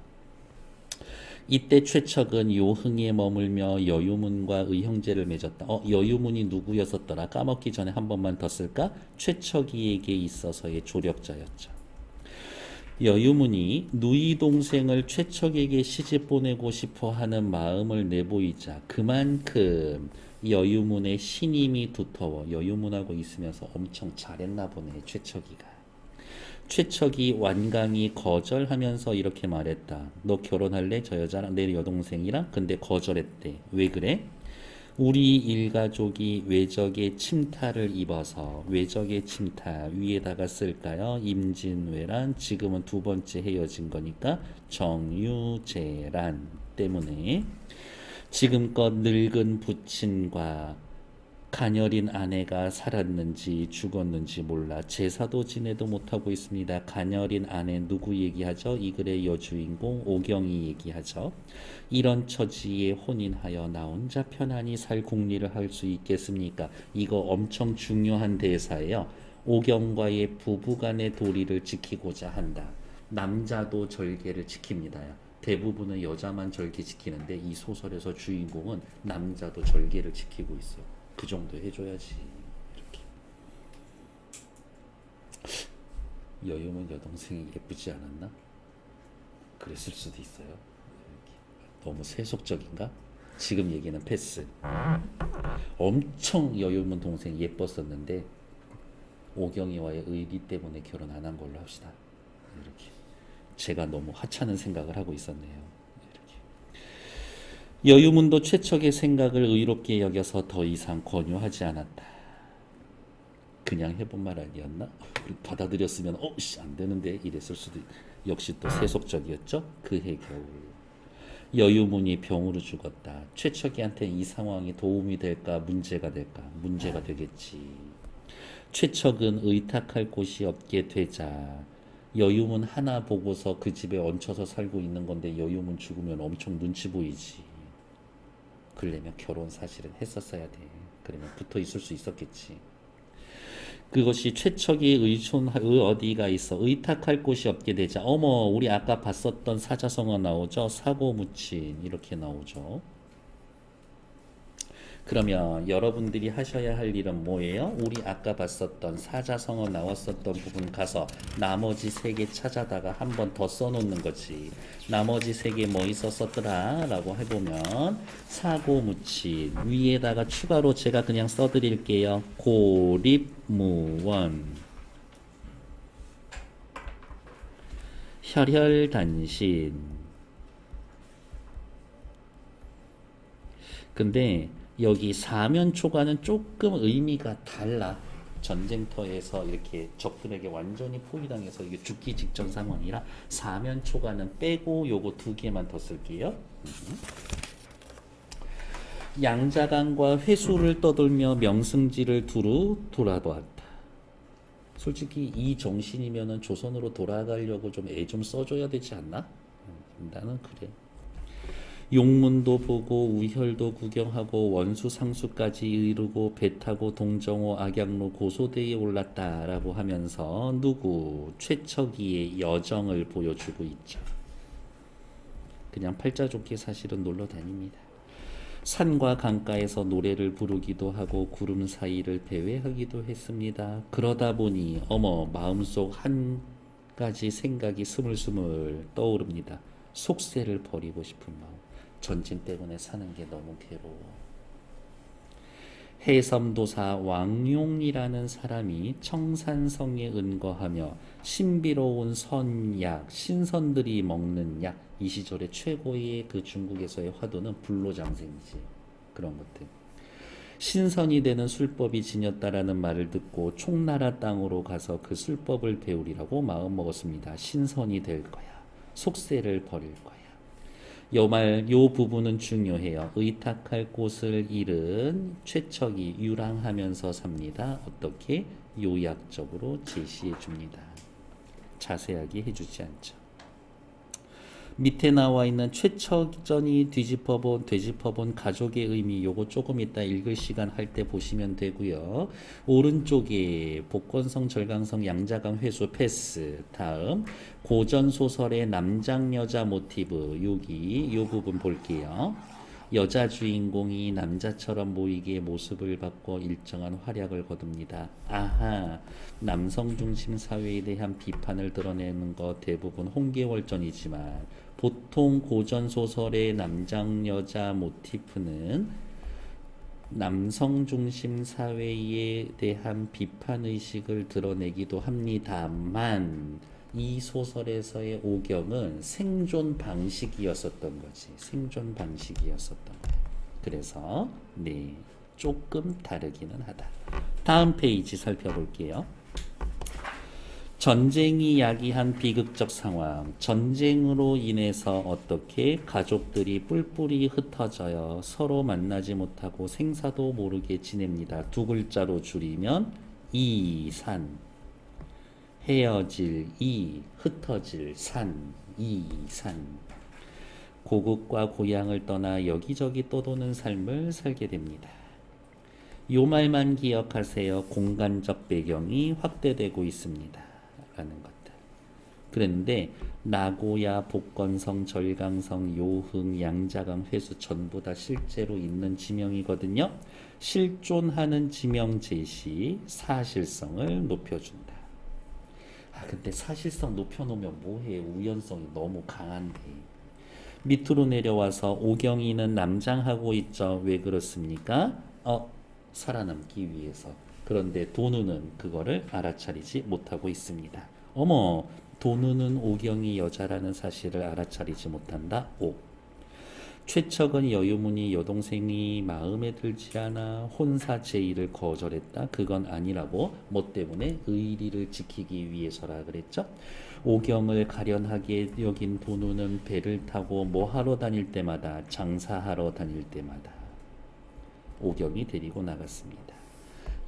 이때 최척은 요흥에 머물며 여유문과 의형제를 맺었다. 여유문이 누구였었더라? 까먹기 전에 한 번만 더 쓸까? 최척이에게 있어서의 조력자였죠. 여유문이 누이 동생을 최척에게 시집 보내고 싶어 하는 마음을 내보이자 그만큼 여유문의 신임이 두터워. 여유문하고 있으면서 엄청 잘했나 보네, 최척이가. 최척이 완강히 거절하면서 이렇게 말했다. 너 결혼할래? 저 여자랑 내 여동생이랑? 근데 거절했대. 왜 그래? 우리 일가족이 외적의 침탈을 입어서. 외적의 침탈 위에다가 쓸까요? 임진왜란. 지금은 두 번째 헤어진 거니까 정유재란 때문에 지금껏 늙은 부친과 가녀린 아내가 살았는지 죽었는지 몰라 제사도 지내도 못하고 있습니다. 가녀린 아내 누구 얘기하죠? 이 글의 여주인공 오경이 얘기하죠. 이런 처지에 혼인하여 나 혼자 편안히 살 궁리를 할 수 있겠습니까? 이거 엄청 중요한 대사예요. 오경과의 부부간의 도리를 지키고자 한다. 남자도 절개를 지킵니다. 대부분은 여자만 절개 지키는데 이 소설에서 주인공은 남자도 절개를 지키고 있어. 그 정도 해줘야지. 이렇게. 여유문 여동생이 예쁘지 않았나? 그랬을 수도 있어요. 이렇게. 너무 세속적인가? 지금 얘기는 패스. 엄청 여유문 동생 예뻤었는데 오경이와의 의리 때문에 결혼 안 한 걸로 합시다. 이렇게 제가 너무 하찮은 생각을 하고 있었네요. 이렇게. 여유문도 최척의 생각을 의롭게 여겨서 더 이상 권유하지 않았다. 그냥 해본 말 아니었나? 받아들였으면 안 되는데 이랬을 수도. 역시 또 세속적이었죠. 그해 겨울 여유문이 병으로 죽었다. 최척이한테 이 상황이 도움이 될까 문제가 될까? 문제가 되겠지. 최척은 의탁할 곳이 없게 되자 여유문 하나 보고서 그 집에 얹혀서 살고 있는 건데 여유문 죽으면 엄청 눈치 보이지. 그러려면 결혼 사실은 했었어야 돼. 그러면 붙어 있을 수 있었겠지. 그것이 최척이 어디가 있어 의탁할 곳이 없게 되자 어머 우리 아까 봤었던 사자성어 나오죠. 사고무친 이렇게 나오죠. 그러면 여러분들이 하셔야 할 일은 뭐예요? 우리 아까 봤었던 사자성어 나왔었던 부분 가서 나머지 3개 찾아다가 한 번 더 써놓는 거지. 나머지 3개 뭐 있었었더라 라고 해보면 사고무친 위에다가 추가로 제가 그냥 써드릴게요. 고립무원 혈혈단신. 근데 여기 사면초가는 조금 의미가 달라. 전쟁터에서 이렇게 적들에게 완전히 포위당해서 이게 죽기 직전 상황이라 사면초가는 빼고 요거 2개만 더 쓸게요. 양자강과 회수를 떠돌며 명승지를 두루 돌아보았다. 솔직히 이 정신이면은 조선으로 돌아가려고 좀 애 좀 써줘야 되지 않나? 나는 그래. 용문도 보고 우혈도 구경하고 원수 상수까지 이루고 배 타고 동정호 악양로 고소대에 올랐다라고 하면서 누구 최척이의 여정을 보여주고 있죠. 그냥 팔자좋게 사실은 놀러 다닙니다. 산과 강가에서 노래를 부르기도 하고 구름 사이를 배회하기도 했습니다. 그러다 보니 어머 마음속 한 가지 생각이 스물스물 떠오릅니다. 속세를 버리고 싶은 마음. 전쟁 때문에 사는 게 너무 괴로워. 해섬도사 왕용이라는 사람이 청산성에 은거하며 신비로운 선약, 신선들이 먹는 약, 이 시절의 최고의 그 중국에서의 화두는 불로장생이지. 그런 것들. 신선이 되는 술법이 지녔다라는 말을 듣고 총나라 땅으로 가서 그 술법을 배우리라고 마음먹었습니다. 신선이 될 거야. 속세를 버릴 거야. 요 부분은 중요해요. 의탁할 곳을 잃은 최척이 유랑하면서 삽니다. 어떻게? 요약적으로 제시해 줍니다. 자세하게 해주지 않죠. 밑에 나와 있는 최척전이 되짚어본 가족의 의미 요거 조금 이따 읽을 시간 할 때 보시면 되고요. 오른쪽에 복권성, 절강성, 양자강 회수 패스. 다음 고전소설의 남장 여자 모티브 여기 요 부분 볼게요. 여자 주인공이 남자처럼 보이게 모습을 바꿔 일정한 활약을 거둡니다. 아하, 남성 중심 사회에 대한 비판을 드러내는 거 대부분 홍계월전이지만 보통 고전 소설의 남장 여자 모티프는 남성 중심 사회에 대한 비판 의식을 드러내기도 합니다만 이 소설에서의 오경은 생존 방식이었었던 거지. 생존 방식이었었던 거야. 그래서 네, 조금 다르기는 하다. 다음 페이지 살펴볼게요. 전쟁이 야기한 비극적 상황. 전쟁으로 인해서 어떻게 가족들이 뿔뿔이 흩어져요. 서로 만나지 못하고 생사도 모르게 지냅니다. 2글자로 줄이면 이산. 헤어질 흩어질 이산. 고국과 고향을 떠나 여기저기 떠도는 삶을 살게 됩니다. 요 말만 기억하세요. 공간적 배경이 확대되고 있습니다. 라는 것들. 그런데 나고야, 복건성, 절강성, 요흥, 양자강, 회수 전부 다 실제로 있는 지명이거든요. 실존하는 지명 제시, 사실성을 높여준다. 근데 사실성 높여놓으면 뭐해? 우연성이 너무 강한데. 밑으로 내려와서 오경이는 남장하고 있죠. 왜 그렇습니까? 살아남기 위해서. 그런데 도누는 그거를 알아차리지 못하고 있습니다. 어머, 도누는 오경이 여자라는 사실을 알아차리지 못한다. 오. 최척은 여유문이 여동생이 마음에 들지 않아 혼사 제의를 거절했다. 그건 아니라고. 뭐 때문에? 의리를 지키기 위해서라 그랬죠. 오경을 가련하게 여긴 도누는 배를 타고 뭐 하러 다닐 때마다, 장사하러 다닐 때마다 오경이 데리고 나갔습니다.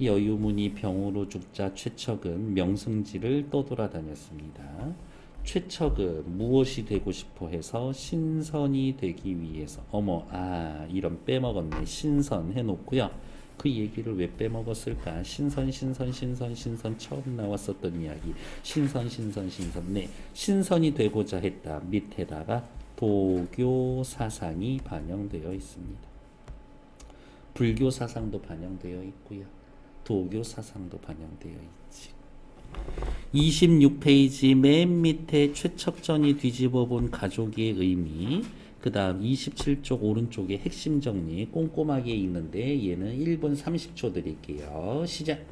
여유문이 병으로 죽자 최척은 명승지를 떠돌아다녔습니다. 최척은 무엇이 되고 싶어 해서 신선이 되기 위해서. 어머, 이런 빼먹었네. 신선 해놓고요. 그 얘기를 왜 빼먹었을까? 신선 처음 나왔었던 이야기. 신선. 네, 신선이 되고자 했다. 밑에다가 도교 사상이 반영되어 있습니다. 불교 사상도 반영되어 있고요. 도교 사상도 반영되어 있지. 26페이지 맨 밑에 최척전이 뒤집어 본 가족의 의미, 그 다음 27쪽 오른쪽에 핵심 정리 꼼꼼하게 있는데 얘는 1분 30초 드릴게요. 시작.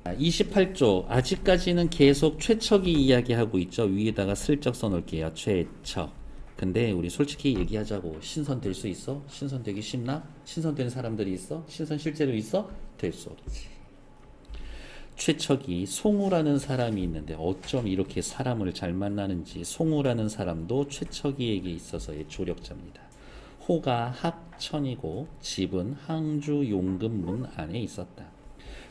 28쪽 아직까지는 계속 최척이 이야기하고 있죠. 위에다가 슬쩍 써놓을게요. 최척. 근데 우리 솔직히 얘기하자고. 신선 될 수 있어? 신선 되기 쉽나? 신선 되는 사람들이 있어? 신선 실제로 있어? 될 수 없지. 최척이 송우라는 사람이 있는데 어쩜 이렇게 사람을 잘 만나는지. 송우라는 사람도 최척이에게 있어서의 조력자입니다. 호가 학천이고 집은 항주 용금문 안에 있었다.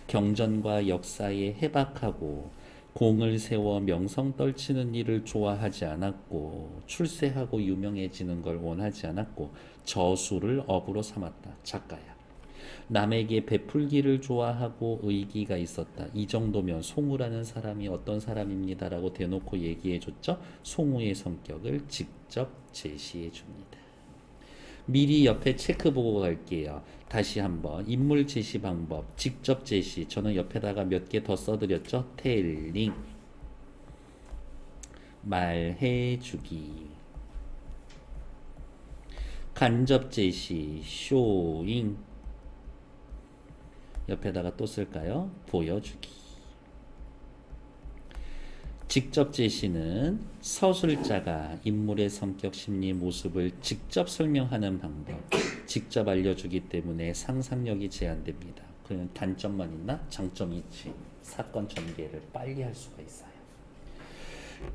경전과 역사에 해박하고 공을 세워 명성 떨치는 일을 좋아하지 않았고 출세하고 유명해지는 걸 원하지 않았고 저수를 업으로 삼았다. 작가야. 남에게 베풀기를 좋아하고 의기가 있었다. 이 정도면 송우라는 사람이 어떤 사람입니다라고 대놓고 얘기해줬죠. 송우의 성격을 직접 제시해줍니다. 미리 옆에 체크 보고 갈게요. 다시 한번 인물 제시 방법, 직접 제시. 저는 옆에다가 몇 개 더 써드렸죠. 텔링, 말해주기, 간접 제시, 쇼잉. 옆에다가 또 쓸까요? 보여주기. 직접 제시는 서술자가 인물의 성격, 심리, 모습을 직접 설명하는 방법, 직접 알려주기 때문에 상상력이 제한됩니다. 그러면 단점만 있나? 장점이 있지. 사건 전개를 빨리 할 수가 있어요.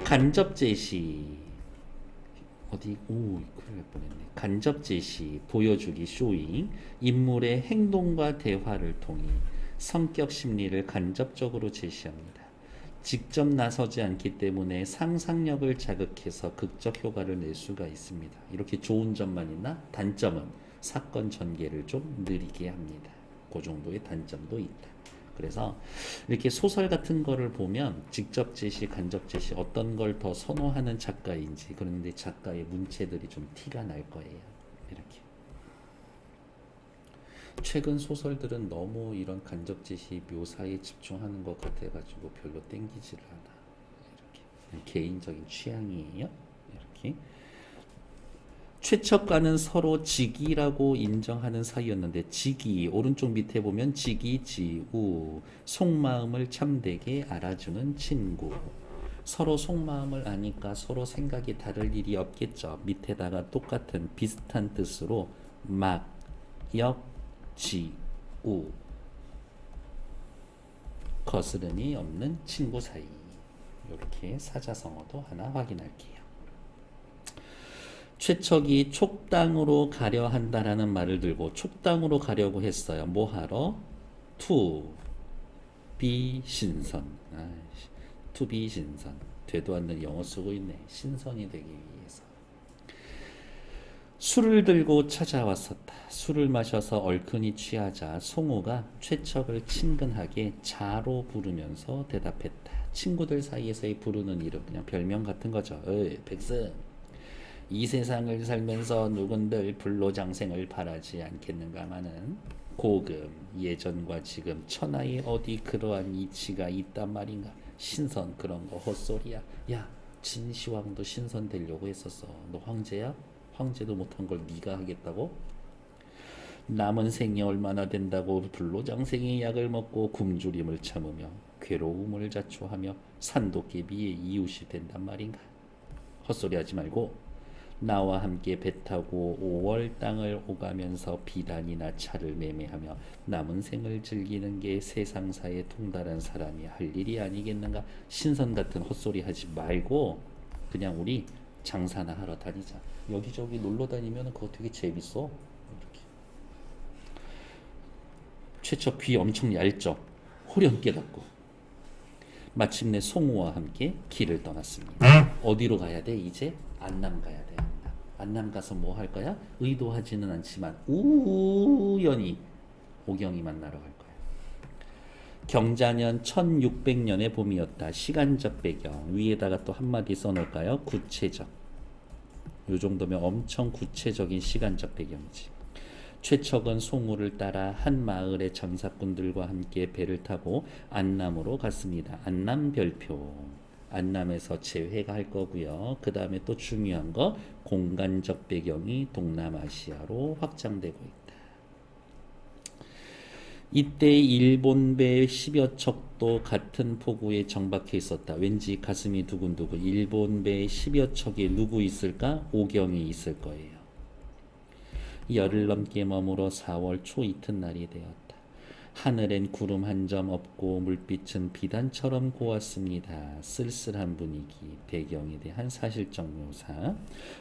간접 제시. 큰일 날 뻔했네. 간접 제시, 보여주기, 쇼잉. 인물의 행동과 대화를 통해 성격, 심리를 간접적으로 제시합니다. 직접 나서지 않기 때문에 상상력을 자극해서 극적 효과를 낼 수가 있습니다. 이렇게 좋은 점만 있나? 단점은 사건 전개를 좀 느리게 합니다. 그 정도의 단점도 있다. 그래서 이렇게 소설 같은 거를 보면 직접 제시, 간접 제시 어떤 걸 더 선호하는 작가인지, 그런데 작가의 문체들이 좀 티가 날 거예요. 이렇게. 최근 소설들은 너무 이런 간접 제시 묘사에 집중하는 것 같아가지고 별로 땡기지를 않아. 이렇게 개인적인 취향이에요. 이렇게. 최척과는 서로 직이라고 인정하는 사이였는데, 직이 오른쪽 밑에 보면 직이 지우, 속마음을 참되게 알아주는 친구. 서로 속마음을 아니까 서로 생각이 다를 일이 없겠죠. 밑에다가 똑같은 비슷한 뜻으로 막, 역, 지우. 거스름이 없는 친구 사이. 이렇게 사자성어도 하나 확인할게요. 최척이 촉당으로 가려 한다라는 말을 들고 촉당으로 가려고 했어요. 뭐 하러? To be 신선. To be 신선. 되도 않는 영어 쓰고 있네. 신선이 되기 위해서. 술을 들고 찾아왔었다. 술을 마셔서 얼큰이 취하자 송우가 최척을 친근하게 자로 부르면서 대답했다. 친구들 사이에서의 부르는 이름, 그냥 별명 같은 거죠. 백승, 이 세상을 살면서 누군들 불로장생을 바라지 않겠는가마는 고금, 예전과 지금 천하에 어디 그러한 이치가 있단 말인가. 신선, 그런 거 헛소리야. 야, 진시황도 신선 되려고 했었어. 너 황제야? 황제도 못한 걸 네가 하겠다고? 남은 생이 얼마나 된다고 불로장생의 약을 먹고 굶주림을 참으며 괴로움을 자초하며 산도깨비의 이웃이 된단 말인가? 헛소리하지 말고 나와 함께 배 타고 5월 땅을 오가면서 비단이나 차를 매매하며 남은 생을 즐기는 게 세상사에 통달한 사람이 할 일이 아니겠는가? 신선 같은 헛소리 하지 말고 그냥 우리 장사나 하러 다니자. 여기저기 놀러 다니면 그거 되게 재밌어. 이렇게. 최초 귀 엄청 얇죠. 호련 깨닫고 마침내 송우와 함께 길을 떠났습니다. 어디로 가야 돼? 이제 안남 가야 돼. 안남. 안남 가서 뭐 할 거야? 의도하지는 않지만 우연히 오경이 만나러 갈 거야. 경자년 1600년의 봄이었다. 시간적 배경 위에다가 또 한마디 써놓을까요? 구체적. 요 정도면 엄청 구체적인 시간적 배경이지. 최척은 송우를 따라 한 마을의 장사꾼들과 함께 배를 타고 안남으로 갔습니다. 안남 별표. 안남에서 재회가 할 거고요. 그 다음에 또 중요한 거 공간적 배경이 동남아시아로 확장되고 있다. 이때 일본배 10여 척도 같은 포구에 정박해 있었다. 왠지 가슴이 두근두근. 일본배 10여 척에 누구 있을까? 오경이 있을 거예요. 열흘 넘게 머물어 4월 초 이튿날이 되었다. 하늘엔 구름 한 점 없고 물빛은 비단처럼 고왔습니다. 쓸쓸한 분위기, 배경에 대한 사실적 묘사.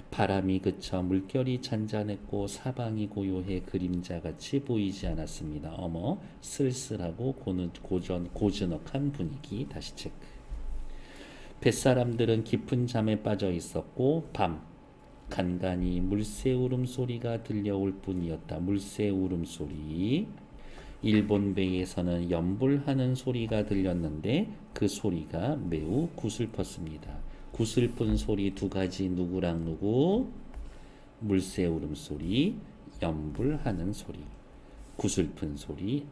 바람이 그쳐 물결이 잔잔했고 사방이 고요해 그림자같이 보이지 않았습니다. 어머, 쓸쓸하고 고즈넉한 분위기. 다시 체크. 뱃사람들은 깊은 잠에 빠져 있었고 밤 간간히 물새 울음소리가 들려올 뿐이었다. 물새 울음소리. 일본배에서는 염불하는 소리가 들렸는데 그 소리가 매우 구슬펐습니다. 구슬픈 소리 두 가지 누구랑 누구? 물새 울음소리, 염불하는 소리. 구슬픈 소리.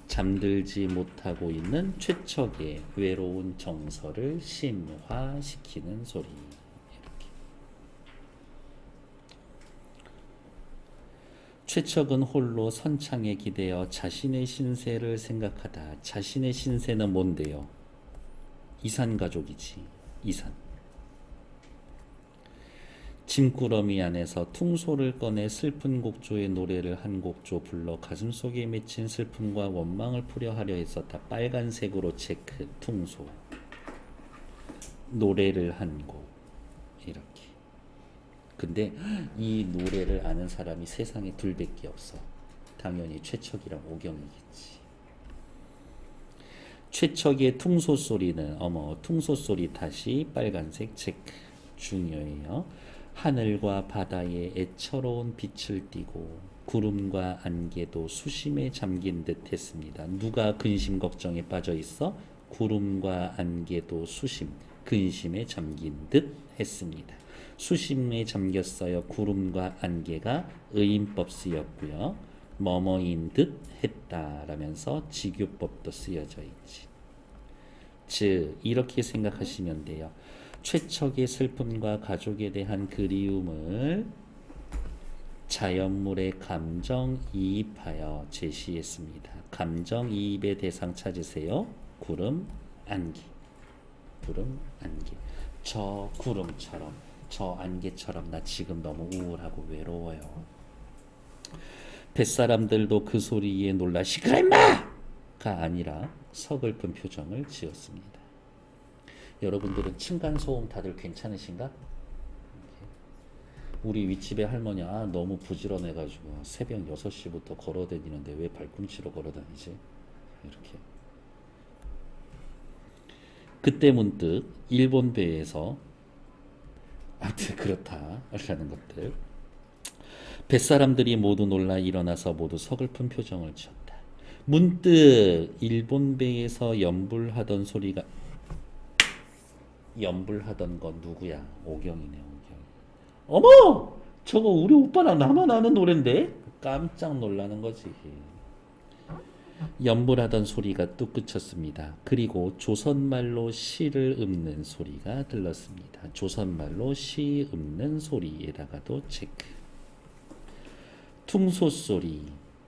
잠들지 못하고 있는 최척의 외로운 정서를 심화시키는 소리. 최척은 홀로 선창에 기대어 자신의 신세를 생각하다. 자신의 신세는 뭔데요? 이산 가족이지. 이산. 짐꾸러미 안에서 퉁소를 꺼내 슬픈 곡조의 노래를 한 곡조 불러 가슴속에 맺힌 슬픔과 원망을 풀려 하려 했었다. 빨간색으로 체크. 퉁소. 노래를 한 곡. 이렇게. 근데 이 노래를 아는 사람이 세상에 둘밖에 없어. 당연히 최척이랑 오경이겠지. 최척의 퉁소 소리는 퉁소 소리 다시 빨간색 체크. 중요해요. 하늘과 바다에 애처로운 빛을 띠고 구름과 안개도 수심에 잠긴 듯 했습니다. 누가 근심 걱정에 빠져 있어? 구름과 안개도 수심, 근심에 잠긴 듯 했습니다. 수심에 잠겼어요. 구름과 안개가 의인법 쓰였고요. 뭐뭐인 듯 했다라면서 직유법도 쓰여져 있지. 즉 이렇게 생각하시면 돼요. 최척의 슬픔과 가족에 대한 그리움을 자연물의 감정이입하여 제시했습니다. 감정이입의 대상 찾으세요. 구름, 안개. 구름, 안개. 저 구름처럼 저 안개처럼 나 지금 너무 우울하고 외로워요. 뱃사람들도 그 소리에 놀라 시끄러 임마가 아니라 서글픈 표정을 지었습니다. 여러분들은 층간소음 다들 괜찮으신가? 우리 윗집에 할머니 너무 부지런해가지고 새벽 6시부터 걸어다니는데 왜 발꿈치로 걸어다니지? 이렇게. 그때 문득 일본 배에서 아무튼 그렇다라는 것들. 뱃사람들이 모두 놀라 일어나서 모두 서글픈 표정을 지었다. 문득 일본 배에서 연불하던 소리가 연불하던 건 누구야? 오경이네. 오경. 어머! 저거 우리 오빠랑 나만 아는 노랜데? 깜짝 놀라는 거지. 연불하던 소리가 뚝 그쳤습니다. 그리고 조선말로 시를 읊는 소리가 들렸습니다. 조선말로 시 읊는 소리에다가도 체크. 퉁소소리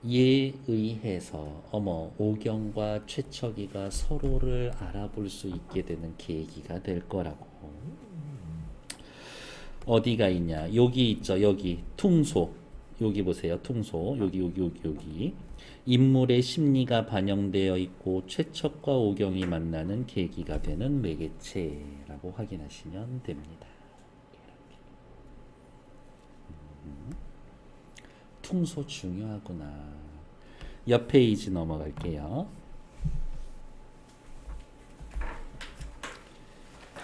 에 의해서 오경과 최척이가 서로를 알아볼 수 있게 되는 계기가 될 거라고. 어디가 있냐? 여기 있죠. 여기 퉁소. 여기 보세요. 퉁소. 여기. 인물의 심리가 반영되어 있고 최척과 오경이 만나는 계기가 되는 매개체라고 확인하시면 됩니다. 퉁소 중요하구나. 옆 페이지 넘어갈게요.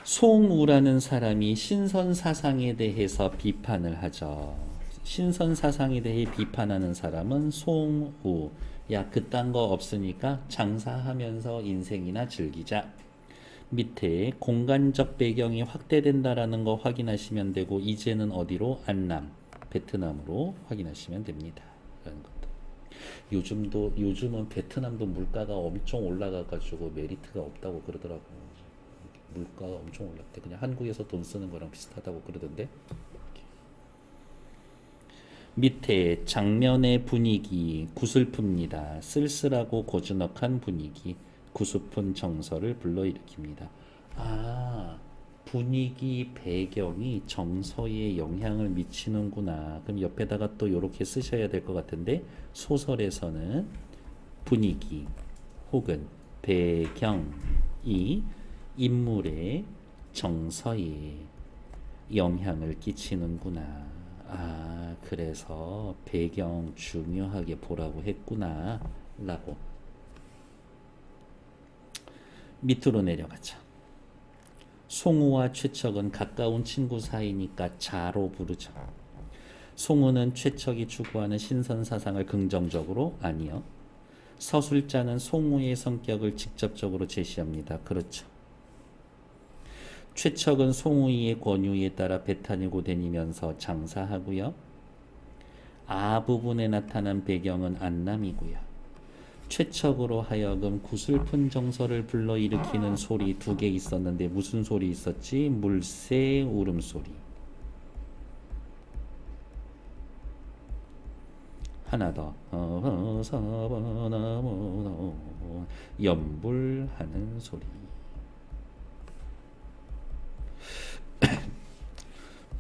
송우라는 사람이 신선사상에 대해서 비판을 하죠. 신선사상에 대해 비판하는 사람은 송우. 야, 그딴 거 없으니까 장사하면서 인생이나 즐기자. 밑에 공간적 배경이 확대된다라는 거 확인하시면 되고, 이제는 어디로? 안남, 베트남으로 확인하시면 됩니다. 이런 것도. 요즘은 베트남도 물가가 엄청 올라가가지고 메리트가 없다고 그러더라고요. 물가가 엄청 올랐대. 그냥 한국에서 돈 쓰는 거랑 비슷하다고 그러던데. 밑에 장면의 분위기 구슬픕니다. 쓸쓸하고 고즈넉한 분위기, 구슬픈 정서를 불러일으킵니다. 아, 분위기 배경이 정서에 영향을 미치는구나. 그럼 옆에다가 또 이렇게 쓰셔야 될 것 같은데, 소설에서는 분위기 혹은 배경이 인물의 정서에 영향을 끼치는구나. 아, 그래서 배경 중요하게 보라고 했구나 라고. 밑으로 내려가자. 송우와 최척은 가까운 친구 사이니까 자로 부르죠. 송우는 최척이 추구하는 신선사상을 긍정적으로, 아니요. 서술자는 송우의 성격을 직접적으로 제시합니다. 그렇죠. 최척은 송우의 권유에 따라 배 타고 다니면서 장사하고요. 아 부분에 나타난 배경은 안남이고요. 최척으로 하여금 구슬픈 정서를 불러일으키는 소리 두 개 있었는데 무슨 소리 있었지? 물새 울음소리. 하나 더. 연불하는 소리.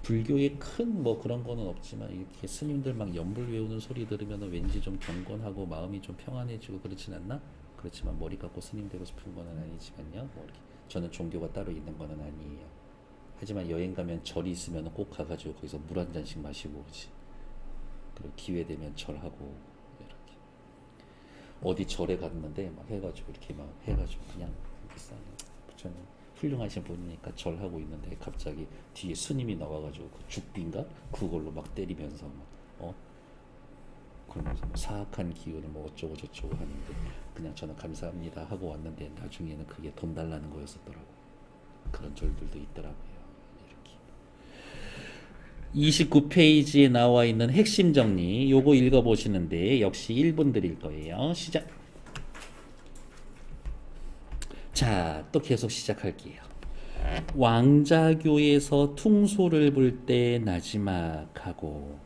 불교에 큰 뭐 그런 거는 없지만 이렇게 스님들 막 연불 외우는 소리 들으면 왠지 좀 경건하고 마음이 좀 평안해지고 그렇진 않나? 그렇지만 머리 갖고 스님 되고 싶은 거는 아니지만요. 뭐 이렇게 저는 종교가 따로 있는 거는 아니에요. 하지만 여행 가면 절이 있으면 꼭 가가지고 거기서 물 한 잔씩 마시고 오지. 그리고 기회 되면 절하고 이렇게 어디 절에 갔는데 막 해가지고 이렇게 막 해가지고 그냥 비싸네. 저는 훌륭하신 분이니까 절하고 있는데 갑자기 뒤에 스님이 나와가지고 그 죽비인가 그걸로 막 때리면서 막 그러면서 뭐 사악한 기운을 뭐 어쩌고 저쩌고 하는데 그냥 저는 감사합니다 하고 왔는데 나중에는 그게 돈 달라는 거였었더라고. 그런 절들도 있더라고요. 이렇게 29페이지에 나와 있는 핵심 정리 요거 읽어보시는데 역시 1분 드릴 거예요. 시작. 자, 또 계속 시작할게요. 왕자교에서 퉁소를 불 때 나지막하고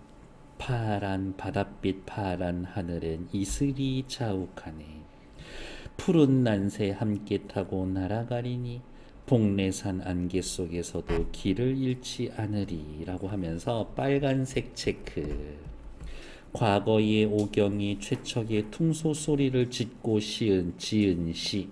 파란 바닷빛 파란 하늘엔 이슬이 자욱하네. 푸른 난새 함께 타고 날아가리니 복례산 안개 속에서도 길을 잃지 않으리 라고 하면서 빨간색 체크. 과거의 오경이 최척의 퉁소 소리를 짓고 지은 시.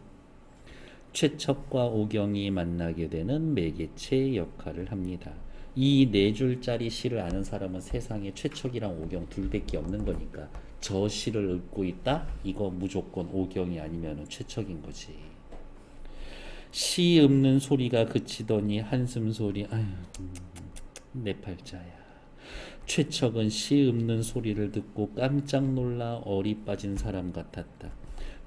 최척과 오경이 만나게 되는 매개체 역할을 합니다. 이 네 줄짜리 시를 아는 사람은 세상에 최척이랑 오경 둘밖에 없는 거니까 저 시를 읊고 있다? 이거 무조건 오경이 아니면 최척인 거지. 시 읊는 소리가 그치더니 한숨 소리. 아유, 내 팔자야. 최척은 시 읊는 소리를 듣고 깜짝 놀라 얼이 빠진 사람 같았다.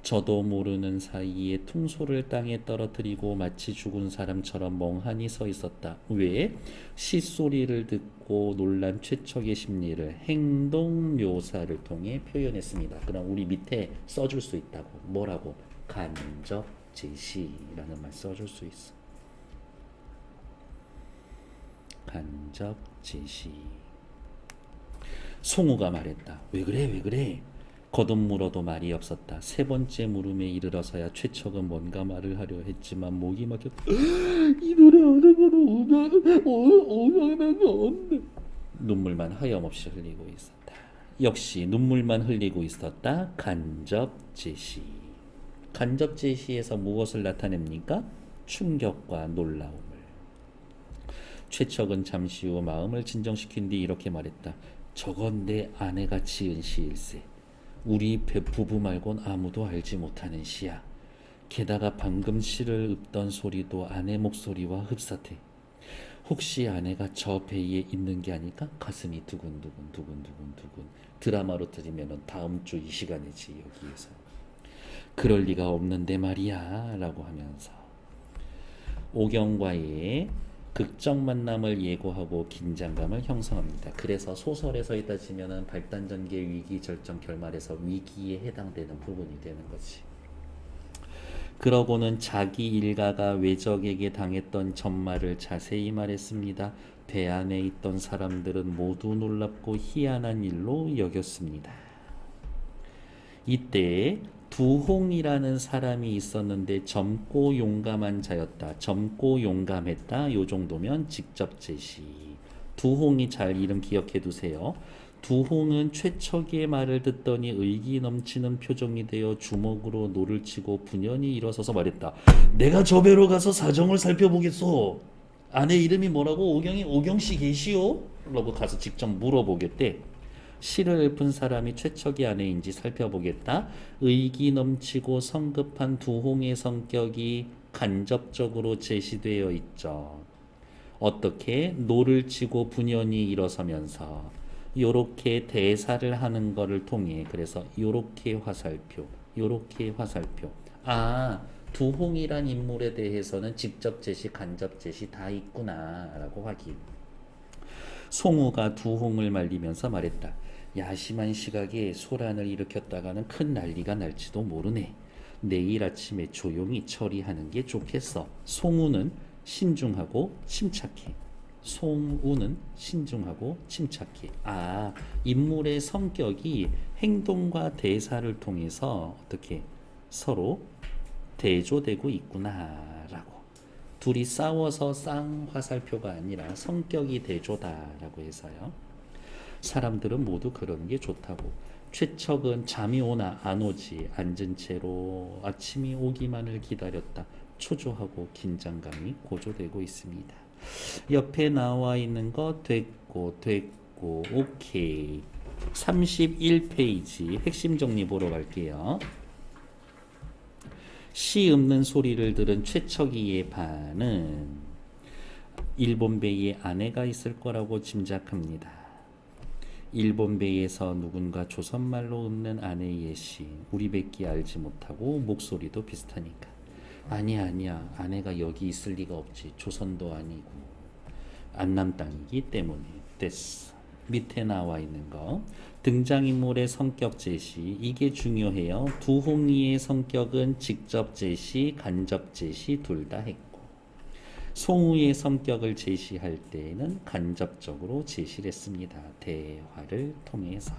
저도 모르는 사이에 퉁소를 땅에 떨어뜨리고 마치 죽은 사람처럼 멍하니 서 있었다. 왜? 시소리를 듣고 놀란 최척의 심리를 행동 묘사를 통해 표현했습니다. 그럼 우리 밑에 써줄 수 있다고. 뭐라고? 간접 제시라는 말 써줄 수 있어. 간접 제시. 송우가 말했다. 왜 그래 왜 그래? 거듭 물어도 말이 없었다. 세 번째 물음에 이르러서야 최척은 뭔가 말을 하려 했지만 목이 막혔다. 이 노래 하는 거는 오명난 거 없네. 눈물만 하염없이 흘리고 있었다. 역시 눈물만 흘리고 있었다. 간접 제시. 간접 제시에서 무엇을 나타냅니까? 충격과 놀라움을. 최척은 잠시 후 마음을 진정시킨 뒤 이렇게 말했다. 저건 내 아내가 지은 시일세. 우리 부부 말곤 아무도 알지 못하는 시야. 게다가 방금 시를 읊던 소리도 아내 목소리와 흡사해. 혹시 아내가 저 배에 있는 게 아닐까? 가슴이 두근두근 두근두근. 드라마로 들으면 다음 주 이 시간이지 여기에서. 그럴 리가 없는데 말이야 라고 하면서 오경과의 극적 만남을 예고하고 긴장감을 형성합니다. 그래서 소설에서 따지면 발단전개 위기 절정 결말에서 위기에 해당되는 부분이 되는 거지. 그러고는 자기 일가가 외적에게 당했던 전말을 자세히 말했습니다. 배 안에 있던 사람들은 모두 놀랍고 희한한 일로 여겼습니다. 이때 두홍이라는 사람이 있었는데 젊고 용감한 자였다. 젊고 용감했다. 요 정도면 직접 제시. 두홍이 잘 이름 기억해 두세요. 두홍은 최척의 말을 듣더니 의기 넘치는 표정이 되어 주먹으로 노를 치고 분연히 일어서서 말했다. 내가 저 배로 가서 사정을 살펴보겠소. 아내 이름이 뭐라고? 오경씨 계시오? 라고 가서 직접 물어보겠대. 시를 읊은 사람이 최척의 아내인지 살펴보겠다. 의기 넘치고 성급한 두홍의 성격이 간접적으로 제시되어 있죠. 어떻게? 노를 치고 분연히 일어서면서 요렇게 대사를 하는 거를 통해 그래서 요렇게 화살표. 두홍이란 인물에 대해서는 직접 제시, 간접 제시 다 있구나 라고 확인. 송우가 두홍을 말리면서 말했다. 야심한 시각에 소란을 일으켰다가는 큰 난리가 날지도 모르네. 내일 아침에 조용히 처리하는 게 좋겠어. 송우는 신중하고 침착해. 인물의 성격이 행동과 대사를 통해서 어떻게 서로 대조되고 있구나라고. 둘이 싸워서 쌍화살표가 아니라 성격이 대조다라고 해서요. 사람들은 모두 그런 게 좋다고. 최척은 잠이 오나 안 오지 앉은 채로 아침이 오기만을 기다렸다. 초조하고 긴장감이 고조되고 있습니다. 옆에 나와 있는 거 됐고 오케이. 31페이지 핵심 정리 보러 갈게요. 시 읊는 소리를 들은 최척이의 반은 일본 배에 아내가 있을 거라고 짐작합니다. 일본 배에서 누군가 조선말로 읊는 아내의 시, 우리 밖에 알지 못하고 목소리도 비슷하니까. 아니야 아내가 여기 있을 리가 없지. 조선도 아니고 안남 땅이기 때문에. 됐어. 밑에 나와 있는 거 등장인물의 성격 제시, 이게 중요해요. 두홍이의 성격은 직접 제시, 간접 제시 둘 다 했고, 송우의 성격을 제시할 때에는 간접적으로 제시를 했습니다. 대화를 통해서.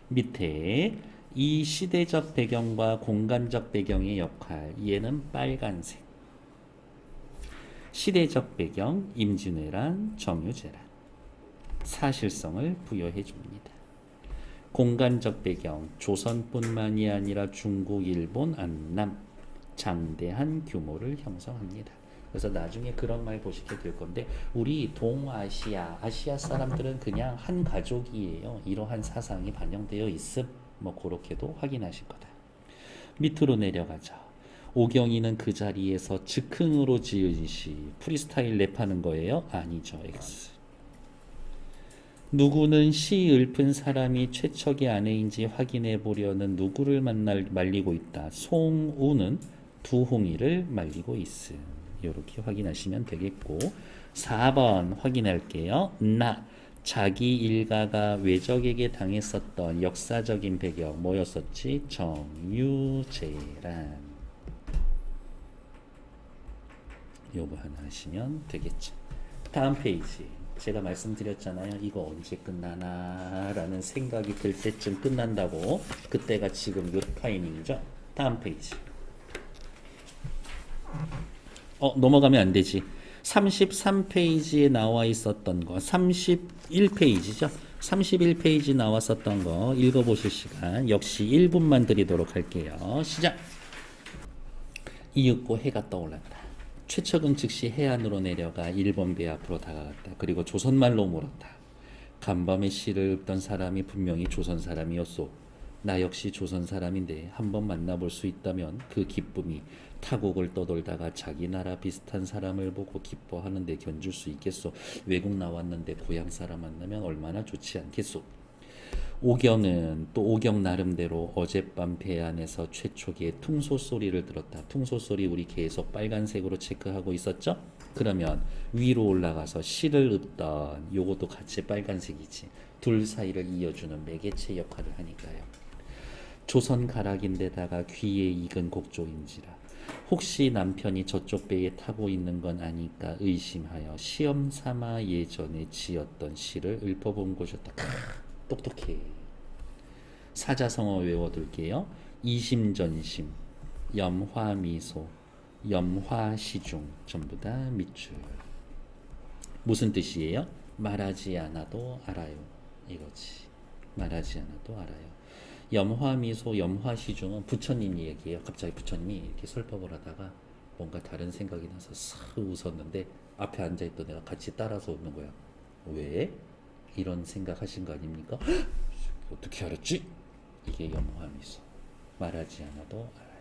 밑에 이 시대적 배경과 공간적 배경의 역할, 얘는 빨간색. 시대적 배경, 임진왜란, 정유재란. 사실성을 부여해 줍니다. 공간적 배경, 조선뿐만이 아니라 중국, 일본, 안남, 장대한 규모를 형성합니다. 그래서 나중에 그런 말 보시게 될 건데, 우리 동아시아, 아시아 사람들은 그냥 한 가족이에요. 이러한 사상이 반영되어 있음. 뭐 그렇게도 확인하실 거다. 밑으로 내려가죠. 오경이는 그 자리에서 즉흥으로 지은 시, 프리스타일 랩하는 거예요? 아니죠. X. 누구는 시 읊은 사람이 최척의 아내인지 확인해 보려는 누구를 말리고 있다. 송우는 두홍이를 말리고 있음. 이렇게 확인하시면 되겠고 4번 확인할게요. 나 자기 일가가 외적에게 당했었던 역사적인 배경 뭐였었지? 정유재란. 요거 하나 하시면 되겠죠. 다음 페이지. 제가 말씀드렸잖아요. 이거 언제 끝나나 라는 생각이 들 때쯤 끝난다고. 그때가 지금 요 타이밍이죠. 다음 페이지. 넘어가면 안 되지. 33페이지에 나와 있었던 거 31페이지죠. 31페이지 나왔었던 거 읽어보실 시간 역시 1분만 드리도록 할게요. 시작. 이윽고 해가 떠올랐다. 최척은 즉시 해안으로 내려가 일본 배 앞으로 다가갔다. 그리고 조선말로 물었다. 간밤에 시를 읊던 사람이 분명히 조선 사람이었소. 나 역시 조선 사람인데 한번 만나볼 수 있다면 그 기쁨이 타국을 떠돌다가 자기 나라 비슷한 사람을 보고 기뻐하는데 견줄 수 있겠소. 외국 나왔는데 고향 사람 만나면 얼마나 좋지 않겠소. 오경은 또 오경 나름대로 어젯밤 배 안에서 최초기의 퉁소 소리를 들었다. 퉁소 소리 우리 계속 빨간색으로 체크하고 있었죠? 그러면 위로 올라가서 시를 읊던 요것도 같이 빨간색이지. 둘 사이를 이어주는 매개체 역할을 하니까요. 조선 가락인데다가 귀에 익은 곡조인지라 혹시 남편이 저쪽 배에 타고 있는 건 아니까 의심하여 시험 삼아 예전에 지었던 시를 읊어본 것이었다. 똑똑해. 사자성어 외워둘게요. 이심전심, 염화미소, 염화시중 전부 다 밑줄. 무슨 뜻이에요? 말하지 않아도 알아요. 이거지. 말하지 않아도 알아요. 염화미소, 염화시중은 부처님 얘기예요. 갑자기 부처님이 이렇게 설법을 하다가 뭔가 다른 생각이 나서 싹 웃었는데 앞에 앉아있던 내가 같이 따라서 웃는 거야. 왜? 이런 생각하신 거 아닙니까? 어떻게 알았지? 이게 염화미소. 말하지 않아도 알아요.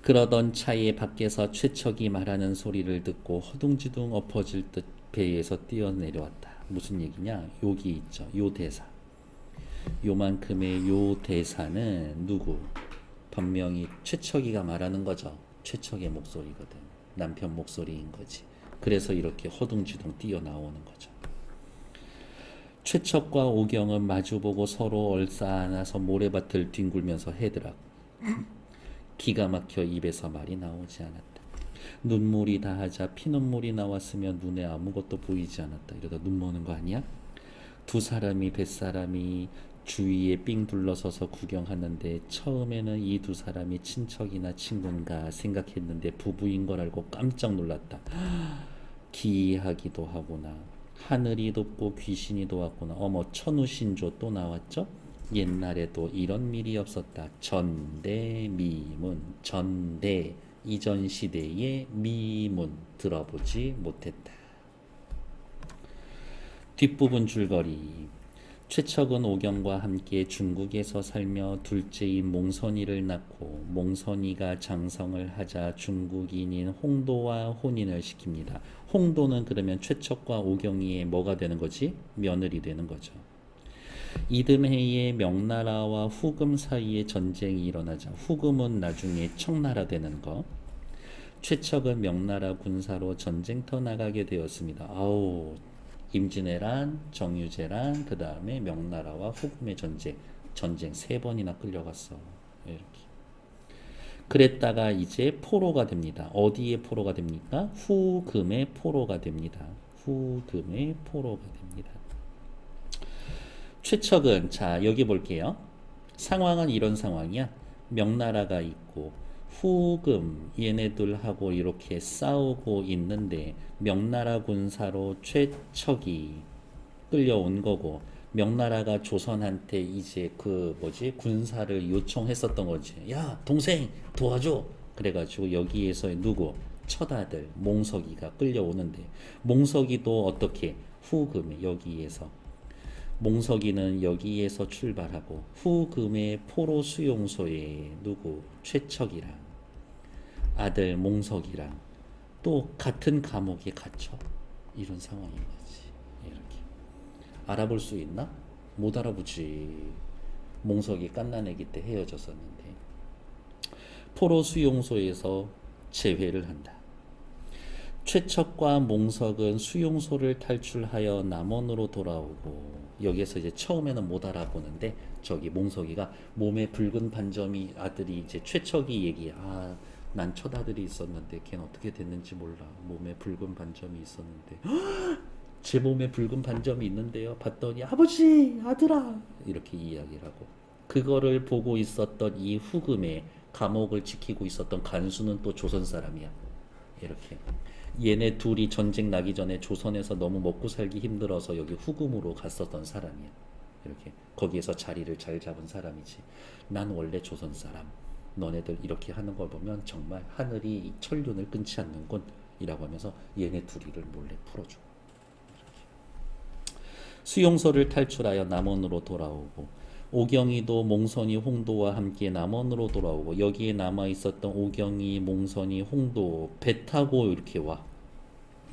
그러던 차에 밖에서 최척이 말하는 소리를 듣고 허둥지둥 엎어질 듯 배에서 뛰어내려왔다. 무슨 얘기냐? 여기 있죠. 요 대사. 요만큼의 요 대사는 누구? 분명히 최척이가 말하는 거죠. 최척의 목소리거든. 남편 목소리인 거지. 그래서 이렇게 허둥지둥 뛰어나오는 거죠. 최척과 오경은 마주보고 서로 얼싸안아서 모래밭을 뒹굴면서 해더라. 기가 막혀 입에서 말이 나오지 않았다. 눈물이 다하자 피눈물이 나왔으며 눈에 아무것도 보이지 않았다. 이러다 눈 머는 거 아니야? 두 사람이 뱃사람이 주위에 삥 둘러서서 구경하는데 처음에는 이 두 사람이 친척이나 친군가 생각했는데 부부인 걸 알고 깜짝 놀랐다. 기이하기도 하구나. 하늘이 돋고 귀신이 도왔구나. 어머, 천우신조 또 나왔죠? 옛날에도 이런 밀이 없었다. 전대미문. 전대 이전 시대의 미문 들어보지 못했다. 뒷부분 줄거리. 최척은 오경과 함께 중국에서 살며 둘째인 몽선이를 낳고 몽선이가 장성을 하자 중국인인 홍도와 혼인을 시킵니다. 홍도는 그러면 최척과 오경이의 뭐가 되는 거지? 며느리 되는 거죠. 이듬해에 명나라와 후금 사이에 전쟁이 일어나자 후금은 나중에 청나라 되는 거. 최척은 명나라 군사로 전쟁터 나가게 되었습니다. 아우, 임진왜란, 정유재란, 그 다음에 명나라와 후금의 전쟁 3번이나 끌려갔어. 이렇게. 그랬다가 이제 포로가 됩니다. 어디에 포로가 됩니까? 후금의 포로가 됩니다. 후금의 포로가 됩니다. 최척은 자 여기 볼게요. 상황은 이런 상황이야. 명나라가 있고 후금 얘네들하고 이렇게 싸우고 있는데 명나라 군사로 최척이 끌려온 거고 명나라가 조선한테 이제 그 뭐지 군사를 요청했었던 거지. 야 동생 도와줘. 그래가지고 여기에서 누구 처다들 몽석이가 끌려오는데 몽석이도 어떻게 후금이 여기에서 몽석이는 여기에서 출발하고 후금의 포로 수용소에 누구 최척이랑 아들 몽석이랑 또 같은 감옥에 갇혀. 이런 상황인 거지. 이렇게 알아볼 수 있나? 못 알아보지. 몽석이 갓난아기 때 헤어졌었는데 포로 수용소에서 재회를 한다. 최척과 몽석은 수용소를 탈출하여 남원으로 돌아오고 여기에서 이제 처음에는 못 알아보는데 저기 몽석이가 몸에 붉은 반점이 아들이 이제 최척이 얘기해. 아, 난 첫아들이 있었는데 걔는 어떻게 됐는지 몰라. 몸에 붉은 반점이 있었는데 제 몸에 붉은 반점이 있는데요. 봤더니 아버지, 아들아 이렇게 이야기를 하고 그거를 보고 있었던 이 후금에 감옥을 지키고 있었던 간수는 또 조선 사람이야. 이렇게 얘네 둘이 전쟁 나기 전에 조선에서 너무 먹고 살기 힘들어서 여기 후금으로 갔었던 사람이야. 이렇게 거기에서 자리를 잘 잡은 사람이지. 난 원래 조선 사람. 너네들 이렇게 하는 걸 보면 정말 하늘이 천륜을 끊지 않는군 이라고 하면서 얘네 둘이를 몰래 풀어줘. 수용소를 탈출하여 남원으로 돌아오고 오경이도 몽선이 홍도와 함께 남원으로 돌아오고 여기에 남아 있었던 오경이 몽선이 홍도 배 타고 이렇게 와.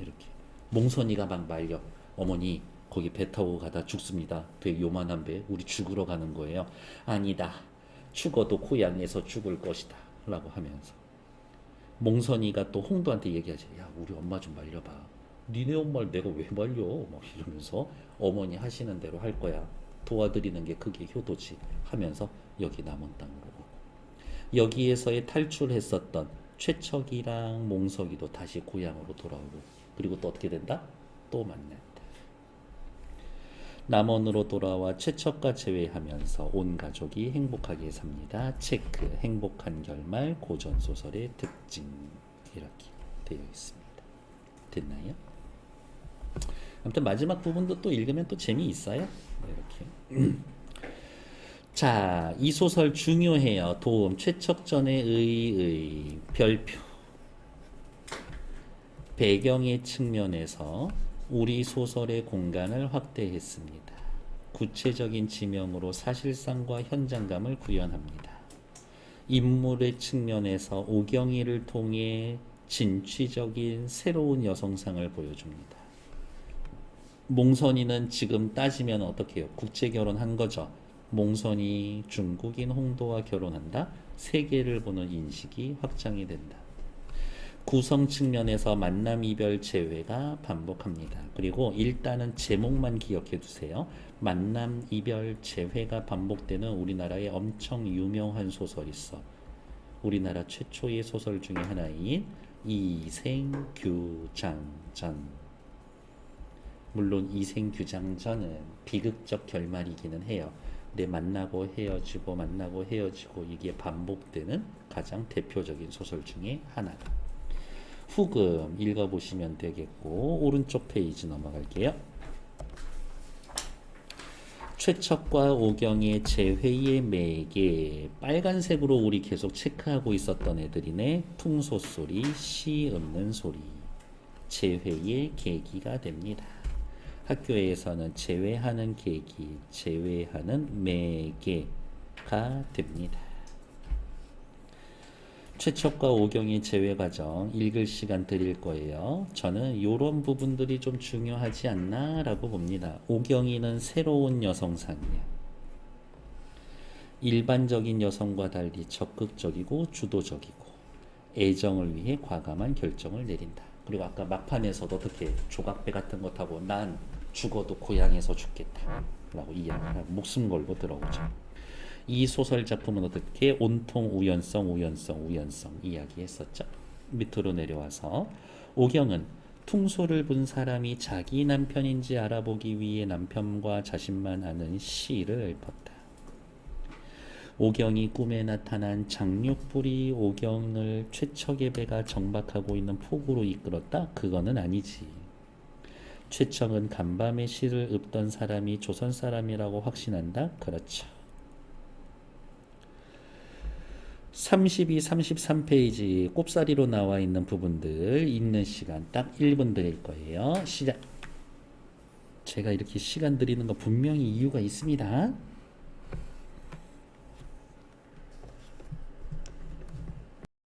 이렇게 몽선이가 막 말려. 어머니 거기 배 타고 가다 죽습니다. 배 요만한 배 우리 죽으러 가는 거예요. 아니다. 죽어도 고향에서 죽을 것이다 라고 하면서 몽선이가 또 홍도한테 얘기하지. 야 우리 엄마 좀 말려봐. 니네 엄마를 내가 왜 말려? 막 이러면서 어머니 하시는 대로 할 거야. 도와드리는 게 그게 효도지 하면서 여기 남원 땅으로 오고 여기에서의 탈출했었던 최척이랑 몽석이도 다시 고향으로 돌아오고 그리고 또 어떻게 된다? 또 만난다. 남원으로 돌아와 최척과 재회하면서 온 가족이 행복하게 삽니다. 체크 행복한 결말 고전소설의 특징 이렇게 되어 있습니다. 됐나요? 아무튼 마지막 부분도 또 읽으면 또 재미있어요. 이렇게 자, 이 소설 중요해요. 도움 최척전의 의의 별표 배경의 측면에서 우리 소설의 공간을 확대했습니다. 구체적인 지명으로 사실상과 현장감을 구현합니다. 인물의 측면에서 오경이를 통해 진취적인 새로운 여성상을 보여줍니다. 몽선이는 지금 따지면 어떻게 해요? 국제결혼한 거죠. 몽선이 중국인 홍도와 결혼한다. 세계를 보는 인식이 확장이 된다. 구성 측면에서 만남 이별 재회가 반복합니다. 그리고 일단은 제목만 기억해 두세요. 만남 이별 재회가 반복되는 우리나라의 엄청 유명한 소설이 있어. 우리나라 최초의 소설 중에 하나인 이생규장전. 물론 이생규장전은 비극적 결말이기는 해요. 근데 만나고 헤어지고 만나고 헤어지고 이게 반복되는 가장 대표적인 소설 중에 하나다. 후금 읽어보시면 되겠고 오른쪽 페이지 넘어갈게요. 최척과 오경의 재회의 매개 빨간색으로 우리 계속 체크하고 있었던 애들이네. 풍소소리, 시 읊는 소리 재회의 계기가 됩니다. 학교에서는 재회하는 계기, 재회하는 매개가 됩니다. 최척과 오경의 재회 과정 읽을 시간 드릴 거예요. 저는 이런 부분들이 좀 중요하지 않나 라고 봅니다. 오경이는 새로운 여성상이에요. 일반적인 여성과 달리 적극적이고 주도적이고 애정을 위해 과감한 결정을 내린다. 그리고 아까 막판에서도 어떻게 조각배 같은 거 타고 난 죽어도 고향에서 죽겠다 라고 이야기하고 목숨 걸고 들어오죠. 이 소설 작품은 어떻게 온통 우연성 이야기했었죠. 밑으로 내려와서 오경은 퉁소를 분 사람이 자기 남편인지 알아보기 위해 남편과 자신만 아는 시를 읊었다. 오경이 꿈에 나타난 장육불이 오경을 최척의 배가 정박하고 있는 폭우로 이끌었다? 그거는 아니지. 최척은 간밤에 시를 읊던 사람이 조선 사람이라고 확신한다? 그렇죠. 32, 33페이지 꼽사리로 나와 있는 부분들 읽는 시간 딱 1분 드릴 거예요. 시작. 제가 이렇게 시간 드리는 거 분명히 이유가 있습니다.